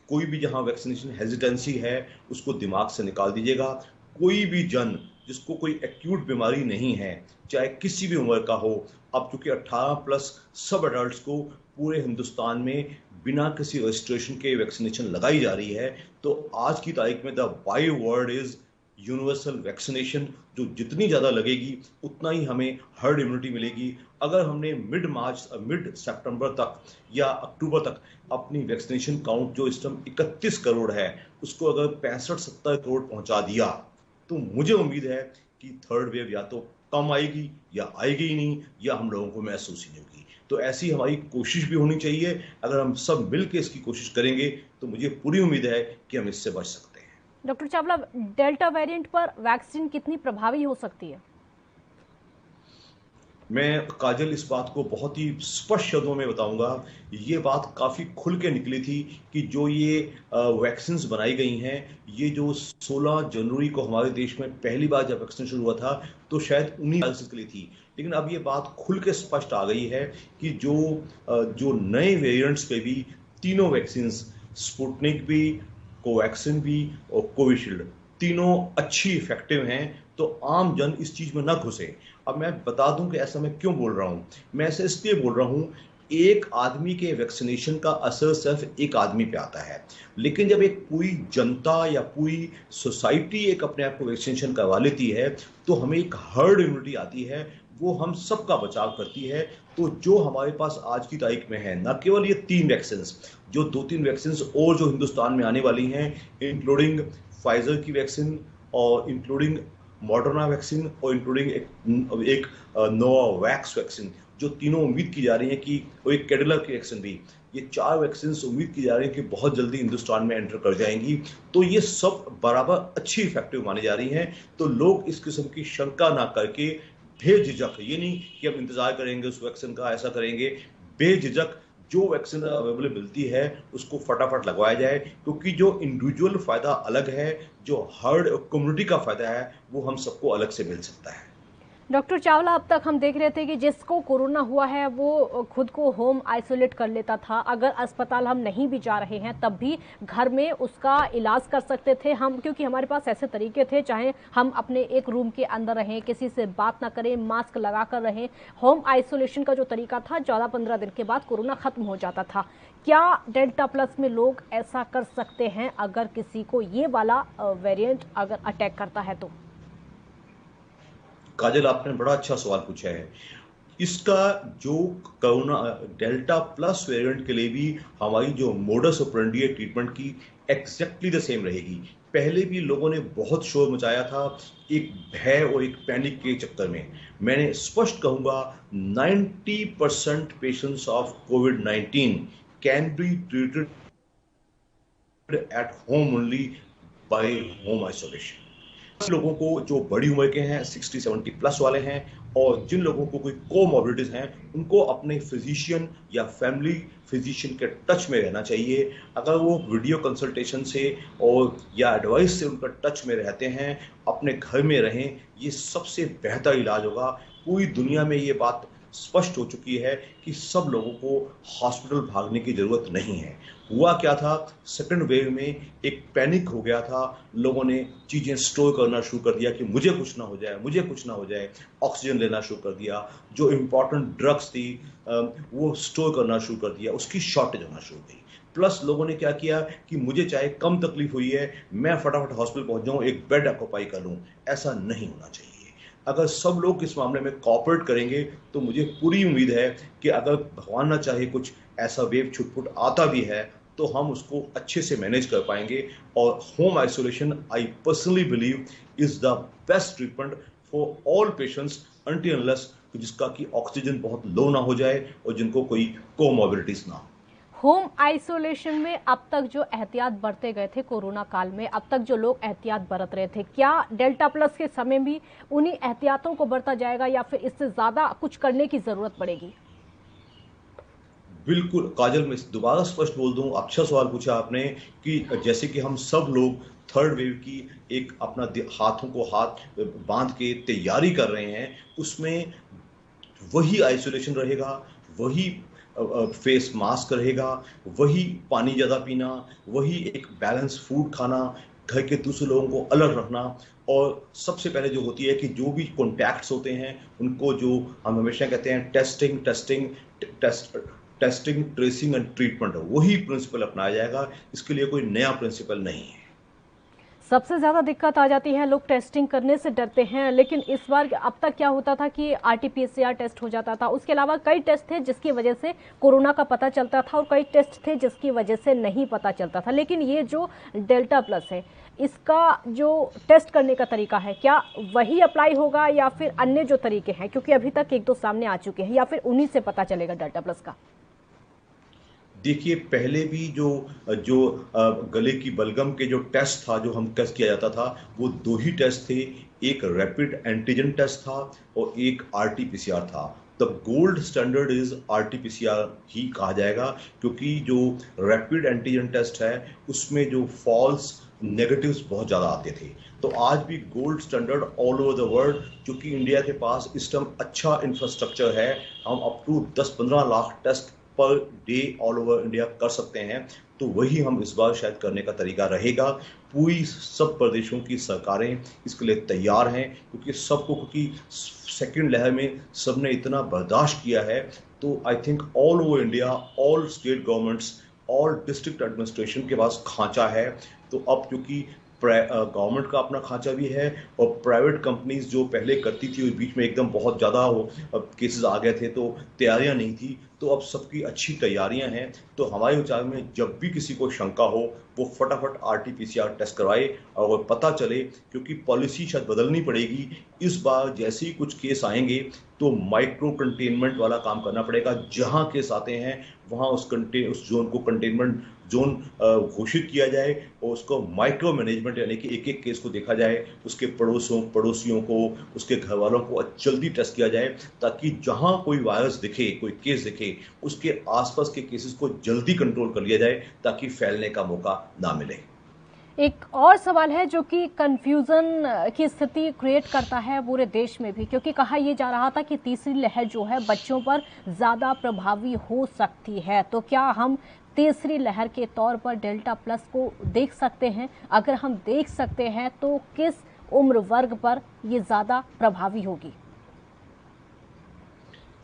कोई भी जहां वैक्सीनेशन हेजिटेंसी है उसको दिमाग से निकाल दीजिएगा। कोई भी जन जिसको कोई एक्यूट बीमारी नहीं है, चाहे किसी भी उम्र का हो, अब चूंकि 18 प्लस सब अडल्ट को पूरे हिंदुस्तान में बिना किसी रजिस्ट्रेशन के वैक्सीनेशन लगाई जा रही है। तो आज की तारीख में the by word is universal vaccination, जो जितनी ज़्यादा लगेगी उतना ही हमें हर्ड इम्यूनिटी मिलेगी। अगर हमने मिड सितंबर तक या अक्टूबर तक अपनी वैक्सीनेशन काउंट जो इस टाइम 31 करोड़ है उसको अगर 65-70 करोड़ पहुंचा दिया, तो मुझे उम्मीद है कि थर्ड वेव या तो कम आएगी या आएगी ही नहीं, या हम लोगों को महसूस ही नहीं होगी। तो ऐसी हमारी कोशिश भी होनी चाहिए। अगर हम सब मिलकर इसकी कोशिश करेंगे तो मुझे पूरी उम्मीद है कि हम इससे बच सकते हैं। डॉक्टर चावला, डेल्टा वेरिएंट पर वैक्सीन कितनी प्रभावी हो सकती है? मैं काजल इस बात को बहुत ही स्पष्ट शब्दों में बताऊंगा। ये बात काफी खुल के निकली थी कि जो ये वैक्सीन्स बनाई गई हैं, ये जो 16 जनवरी को हमारे देश में पहली बार जब वैक्सीनेशन हुआ था तो शायद 19 वैक्सीन के लिए थी, लेकिन अब ये बात खुल के स्पष्ट आ गई है कि जो नए वेरिएंट्स पे भी तीनों वैक्सीन, स्पुतनिक भी, कोवैक्सिन भी और कोविशील्ड, तीनों अच्छी इफेक्टिव हैं। तो आम जन इस चीज में ना घुसे। अब मैं बता दूं कि ऐसा मैं क्यों बोल रहा हूं। मैं ऐसा इसलिए बोल रहा हूं, एक आदमी के वैक्सीनेशन का असर सिर्फ एक आदमी पे आता है, लेकिन जब एक पूरी जनता या पूरी सोसाइटी एक अपने आप को वैक्सीनेशन करवा लेती है तो हमें एक हर्ड इम्यूनिटी आती है, वो हम सबका बचाव करती है। तो जो हमारे पास आज की तारीख में है, न केवल ये 3 वैक्सीन, जो 2-3 वैक्सीन और जो हिंदुस्तान में आने वाली हैं, इंक्लूडिंग फाइजर की वैक्सीन और इंक्लूडिंग मॉडर्ना वैक्सीन और इंक्लूडिंग एक नोवावैक्स वैक्सीन, जो तीनों उम्मीद की जा रही है कि, और एक कैडिला की वैक्सीन भी, ये 4 वैक्सीन उम्मीद की जा रही है कि बहुत जल्दी हिंदुस्तान में एंटर कर जाएंगी। तो ये सब बराबर अच्छी इफेक्टिव मानी जा रही हैं। तो लोग इस किस्म की शंका ना करके बेझिझक, ये नहीं कि हम इंतजार करेंगे उस वैक्सीन का, ऐसा करेंगे, बेझिझक जो वैक्सीन अवेलेबल मिलती है उसको फटाफट लगवाया जाए, क्योंकि जो इंडिविजुअल फायदा अलग है, जो हर्ड कम्युनिटी का फायदा है वो हम सबको अलग से मिल सकता है। डॉक्टर चावला, अब तक हम देख रहे थे कि जिसको कोरोना हुआ है वो खुद को होम आइसोलेट कर लेता था। अगर अस्पताल हम नहीं भी जा रहे हैं तब भी घर में उसका इलाज कर सकते थे हम, क्योंकि हमारे पास ऐसे तरीके थे, चाहे हम अपने एक रूम के अंदर रहें, किसी से बात ना करें, मास्क लगा कर रहें। होम आइसोलेशन का जो तरीका था 14-15 दिन के बाद कोरोना खत्म हो जाता था। क्या डेल्टा प्लस में लोग ऐसा कर सकते हैं अगर किसी को ये वाला वेरिएंट अगर अटैक करता है तो? काजल, आपने बड़ा अच्छा सवाल पूछा है। इसका जो कोरोना डेल्टा प्लस वेरिएंट के लिए भी हमारी जो मोडस ऑपरेंडी है ट्रीटमेंट की, एग्जैक्टली द सेम रहेगी। पहले भी लोगों ने बहुत शोर मचाया था एक भय और एक पैनिक के चक्कर में। मैंने स्पष्ट कहूंगा, 90% patients of covid can be treated at home only by home isolation. लोगों को जो बड़ी उम्र के हैं, 60-70 प्लस वाले हैं, और जिन लोगों को कोई कोमॉर्बिडिटीज हैं, उनको अपने फिजिशियन या फैमिली फिजिशियन के टच में रहना चाहिए। अगर वो वीडियो कंसल्टेशन से और या एडवाइस से उनका टच में रहते हैं, अपने घर में रहें, ये सबसे बेहतर इलाज होगा। पूरी दुनिया में ये बात स्पष्ट हो चुकी है कि सब लोगों को हॉस्पिटल भागने की जरूरत नहीं है। हुआ क्या था, सेकंड वेव में एक पैनिक हो गया था, लोगों ने चीजें स्टोर करना शुरू कर दिया कि मुझे कुछ ना हो जाए, मुझे कुछ ना हो जाए। ऑक्सीजन लेना शुरू कर दिया, जो इंपॉर्टेंट ड्रग्स थी वो स्टोर करना शुरू कर दिया, उसकी शॉर्टेज होना शुरू हुई। प्लस लोगों ने क्या किया कि मुझे चाहे कम तकलीफ हुई है, मैं फटाफट हॉस्पिटल पहुंच जाऊं, एक बेड ऑक्यूपाई कर लूं। ऐसा नहीं होना चाहिए। अगर सब लोग इस मामले में कोऑपरेट करेंगे तो मुझे पूरी उम्मीद है कि अगर भगवान ना चाहे कुछ ऐसा वेव छुटपुट आता भी है तो हम उसको अच्छे से मैनेज कर पाएंगे। और home isolation, I personally believe, is the best treatment for all patients until unless जिसका कि ऑक्सीजन बहुत लो ना हो जाए और जिनको कोई कोमॉर्बिडिटीज ना हो। होम आइसोलेशन में अब तक जो एहतियात बरते गए थे कोरोना काल में, अब तक जो लोग एहतियात बरत रहे थे, क्या डेल्टा प्लस के समय भी उन्हीं एहतियातों को बरता जाएगा या फिर इससे ज्यादा कुछ करने की जरूरत पड़ेगी? बिल्कुल काजल, मैं दोबारा स्पष्ट बोल दूं, अच्छा सवाल पूछा आपने कि जैसे कि हम सब लोग थर्ड वेव की एक अपना हाथों को हाथ बांध के तैयारी कर रहे हैं, उसमें वही आइसोलेशन रहेगा, वही फेस मास्क रहेगा, वही पानी ज़्यादा पीना, वही एक बैलेंस फूड खाना, घर के दूसरे लोगों को अलग रखना, और सबसे पहले जो होती है कि जो भी कॉन्टैक्ट्स होते हैं उनको, जो हम हमेशा कहते हैं टेस्टिंग, ट्रेसिंग एंड ट्रीटमेंट, वही प्रिंसिपल अपनाया जाएगा। इसके लिए कोई नया प्रिंसिपल नहीं है। सबसे ज्यादा दिक्कत आ जाती है, लोग टेस्टिंग करने से डरते हैं, लेकिन इस बार अब तक क्या होता था कि RT-PCR टेस्ट हो जाता था, उसके अलावा कई टेस्ट थे जिसकी वजह से कोरोना का पता चलता था और कई टेस्ट थे जिसकी वजह से नहीं पता चलता था। लेकिन ये जो डेल्टा प्लस है, इसका जो टेस्ट करने का तरीका है, क्या वही अप्लाई होगा या फिर अन्य जो तरीके हैं, क्योंकि अभी तक 1-2 सामने आ चुके हैं, या फिर उन्हीं से पता चलेगा डेल्टा प्लस का? देखिए, पहले भी जो गले की बलगम के जो टेस्ट था, जो हम टेस्ट किया जाता था, वो 2 ही टेस्ट थे। एक रैपिड एंटीजन टेस्ट था और एक RT-PCR था। The gold standard is RT-PCR ही कहा जाएगा, क्योंकि जो रैपिड एंटीजन टेस्ट है उसमें जो फॉल्स नेगेटिव्स बहुत ज़्यादा आते थे। तो आज भी gold standard all over the world, क्योंकि इंडिया के पास इस टाइम अच्छा इंफ्रास्ट्रक्चर है, हम up to 10-15 lakh test per day all over India कर सकते हैं, तो वही हम इस बार शायद करने का तरीका रहेगा। पूरी सब प्रदेशों की सरकारें इसके लिए तैयार हैं, क्योंकि सेकेंड लहर में सबने इतना बर्दाश्त किया है। तो I think all over India, all state governments, all district administration के पास खांचा है। तो अब क्योंकि गवर्नमेंट का अपना खांचा भी है और प्राइवेट कंपनीज जो पहले करती थी उस बीच में एकदम बहुत ज़्यादा केसेस आ गए थे, तो तैयारियां नहीं थी, तो अब सबकी अच्छी तैयारियां हैं। तो हमारे विचार में जब भी किसी को शंका हो वो फटाफट RT-PCR टेस्ट करवाए और पता चले, क्योंकि पॉलिसी शायद बदलनी पड़ेगी इस बार। जैसे ही कुछ केस आएंगे तो माइक्रो कंटेनमेंट वाला काम करना पड़ेगा। जहां केस आते हैं वहां उस जोन को कंटेनमेंट जोन घोषित किया जाए और उसको माइक्रो मैनेजमेंट, यानी कि एक एक केस को देखा जाए, उसके पड़ोसियों को, उसके घर वालों को जल्दी टेस्ट किया जाए, ताकि जहां कोई वायरस दिखे, कोई केस दिखे, उसके आसपास के केसेस को जल्दी कंट्रोल कर लिया जाए, ताकि फैलने का मौका ना मिले। एक और सवाल है जो कि कंफ्यूजन की स्थिति क्रिएट करता है पूरे देश में भी, क्योंकि कहा यह जा रहा था कि तीसरी लहर जो है बच्चों पर ज्यादा प्रभावी हो सकती है। तो क्या हम तीसरी लहर के तौर पर डेल्टा प्लस को देख सकते हैं? अगर हम देख सकते हैं तो किस उम्र वर्ग पर ये ज्यादा प्रभावी होगी?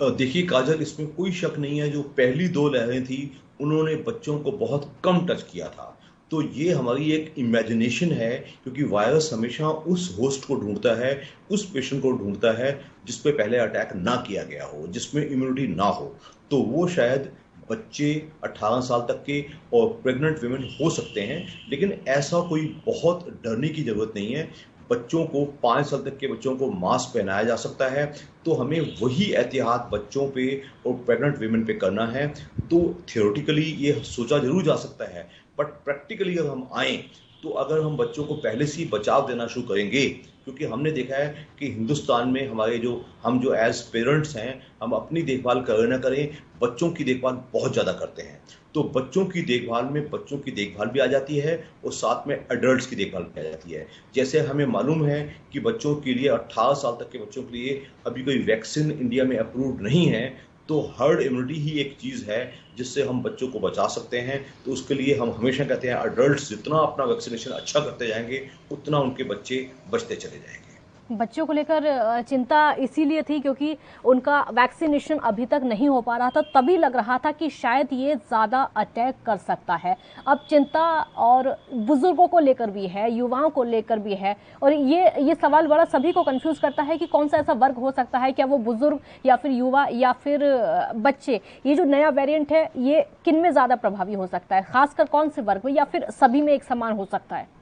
देखिए काजल, इसमें कोई शक नहीं है, जो पहली 2 लहरें थी उन्होंने बच्चों को बहुत कम टच किया था। तो ये हमारी एक इमेजिनेशन है, क्योंकि वायरस हमेशा उस होस्ट को ढूंढता है, उस पेशेंट को ढूंढता है जिस पे पहले अटैक ना किया गया हो, जिसमें इम्यूनिटी ना हो। तो वो शायद बच्चे 18 साल तक के और प्रेग्नेंट वीमेन हो सकते हैं, लेकिन ऐसा कोई बहुत डरने की जरूरत नहीं है। बच्चों को 5 साल तक के बच्चों को मास्क पहनाया जा सकता है, तो हमें वही एहतियात बच्चों पे और प्रेग्नेंट वीमेन पे करना है। तो थियोरेटिकली ये सोचा जरूर जा सकता है, बट प्रैक्टिकली अगर हम आए तो अगर हम बच्चों को पहले से ही बचाव देना शुरू करेंगे, क्योंकि हमने देखा है कि हिंदुस्तान में हम जो एज पेरेंट्स हैं, हम अपनी देखभाल करें ना करें, बच्चों की देखभाल बहुत ज़्यादा करते हैं। तो बच्चों की देखभाल में बच्चों की देखभाल भी आ जाती है और साथ में एडल्ट्स की देखभाल भी आ जाती है। जैसे हमें मालूम है कि बच्चों के लिए 18 साल तक के बच्चों के लिए अभी कोई वैक्सीन इंडिया में अप्रूव्ड नहीं है, तो हर्ड इम्यूनिटी ही एक चीज़ है जिससे हम बच्चों को बचा सकते हैं। तो उसके लिए हम हमेशा कहते हैं एडल्ट्स जितना अपना वैक्सीनेशन अच्छा करते जाएंगे उतना उनके बच्चे बचते चले जाएंगे। बच्चों को लेकर चिंता इसीलिए थी क्योंकि उनका वैक्सीनेशन अभी तक नहीं हो पा रहा था, तभी लग रहा था कि शायद ये ज़्यादा अटैक कर सकता है। अब चिंता और बुजुर्गों को लेकर भी है, युवाओं को लेकर भी है, और ये सवाल बड़ा सभी को कंफ्यूज करता है कि कौन सा ऐसा वर्ग हो सकता है, क्या वो बुजुर्ग या फिर युवा या फिर बच्चे। ये जो नया वेरिएंट है ये किन में ज़्यादा प्रभावी हो सकता है, खासकर कौन से वर्ग में, या फिर सभी में एक समान हो सकता है?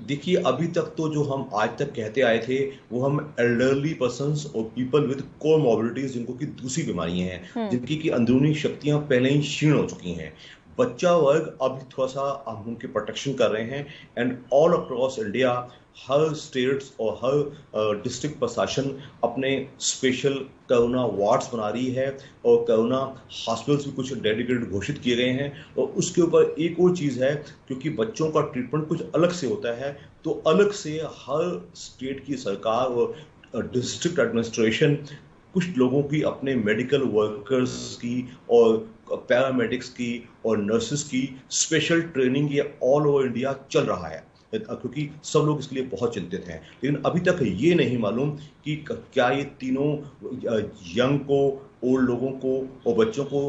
देखिए, अभी तक तो जो हम आज तक कहते आए थे वो हम एल्डरली पर्सन्स और पीपल विद कोमॉर्बिडिटीज, जिनको की दूसरी बीमारियां हैं, जिनकी की अंदरूनी शक्तियां पहले ही क्षीण हो चुकी हैं, बच्चा वर्ग अभी थोड़ा सा हम उनकी प्रोटेक्शन कर रहे हैं। And all across India her states और हर डिस्ट्रिक्ट प्रशासन अपने स्पेशल कोरोना वार्ड्स बना रही है और कोरोना हॉस्पिटल्स भी कुछ डेडिकेटेड घोषित किए गए हैं। और उसके ऊपर एक और चीज़ है, क्योंकि बच्चों का ट्रीटमेंट कुछ अलग से होता है, तो अलग से हर स्टेट की सरकार और डिस्ट्रिक्ट एडमिनिस्ट्रेशन कुछ लोगों की, अपने मेडिकल वर्कर्स की और पैरामेडिक्स की और नर्सेस की स्पेशल ट्रेनिंग ये ऑल ओवर इंडिया चल रहा है, क्योंकि सब लोग इसके लिए बहुत चिंतित हैं। लेकिन अभी तक ये नहीं मालूम कि क्या ये तीनों यंग को, ओल्ड लोगों को और बच्चों को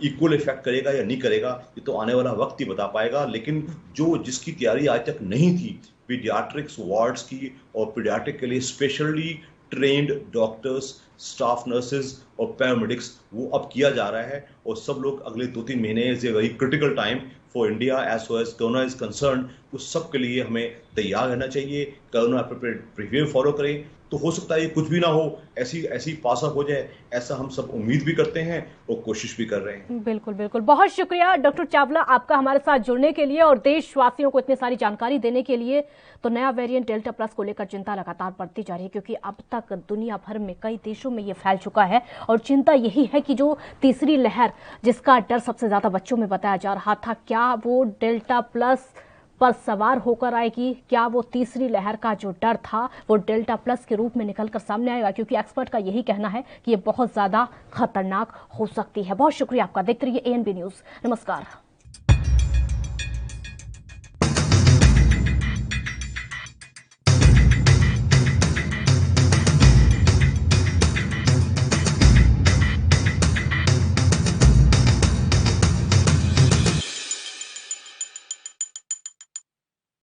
इक्वल इफेक्ट करेगा या नहीं करेगा, ये तो आने वाला वक्त ही बता पाएगा। लेकिन जिसकी तैयारी आज तक नहीं थी, पीडियाट्रिक्स वार्ड्स की और पीडियाट्रिक के लिए specially trained doctors staff nurses और पैरामेडिक्स वो अब किया जा रहा है, और सब लोग अगले 2-3 महीने is a very critical time for India as far as corona is concern. उस सब के लिए हमें तैयार रहना चाहिए, कोरोना प्रिवेंटिव फॉलो करें। तो हो सकता है ये कुछ भी ना हो, ऐसी पास ऑफ हो जाए, ऐसा हम सब उम्मीद भी करते हैं और कोशिश भी कर रहे हैं। बिल्कुल बिल्कुल, बहुत शुक्रिया डॉक्टर चावला आपका हमारे साथ जुड़ने के लिए और देशवासियों को इतनी सारी जानकारी देने के लिए। तो नया वेरिएंट डेल्टा प्लस को लेकर चिंता लगातार बढ़ती जा रही है, क्योंकि अब तक दुनिया भर में कई देशों में ये फैल चुका है, और चिंता यही है कि जो तीसरी लहर जिसका डर सबसे ज्यादा बच्चों में बताया जा रहा था, क्या वो डेल्टा प्लस पर सवार होकर आएगी? क्या वो तीसरी लहर का जो डर था वो डेल्टा प्लस के रूप में निकलकर सामने आएगा? क्योंकि एक्सपर्ट का यही कहना है कि ये बहुत ज्यादा खतरनाक हो सकती है। बहुत शुक्रिया आपका। देखते रहिए ANB न्यूज़। नमस्कार।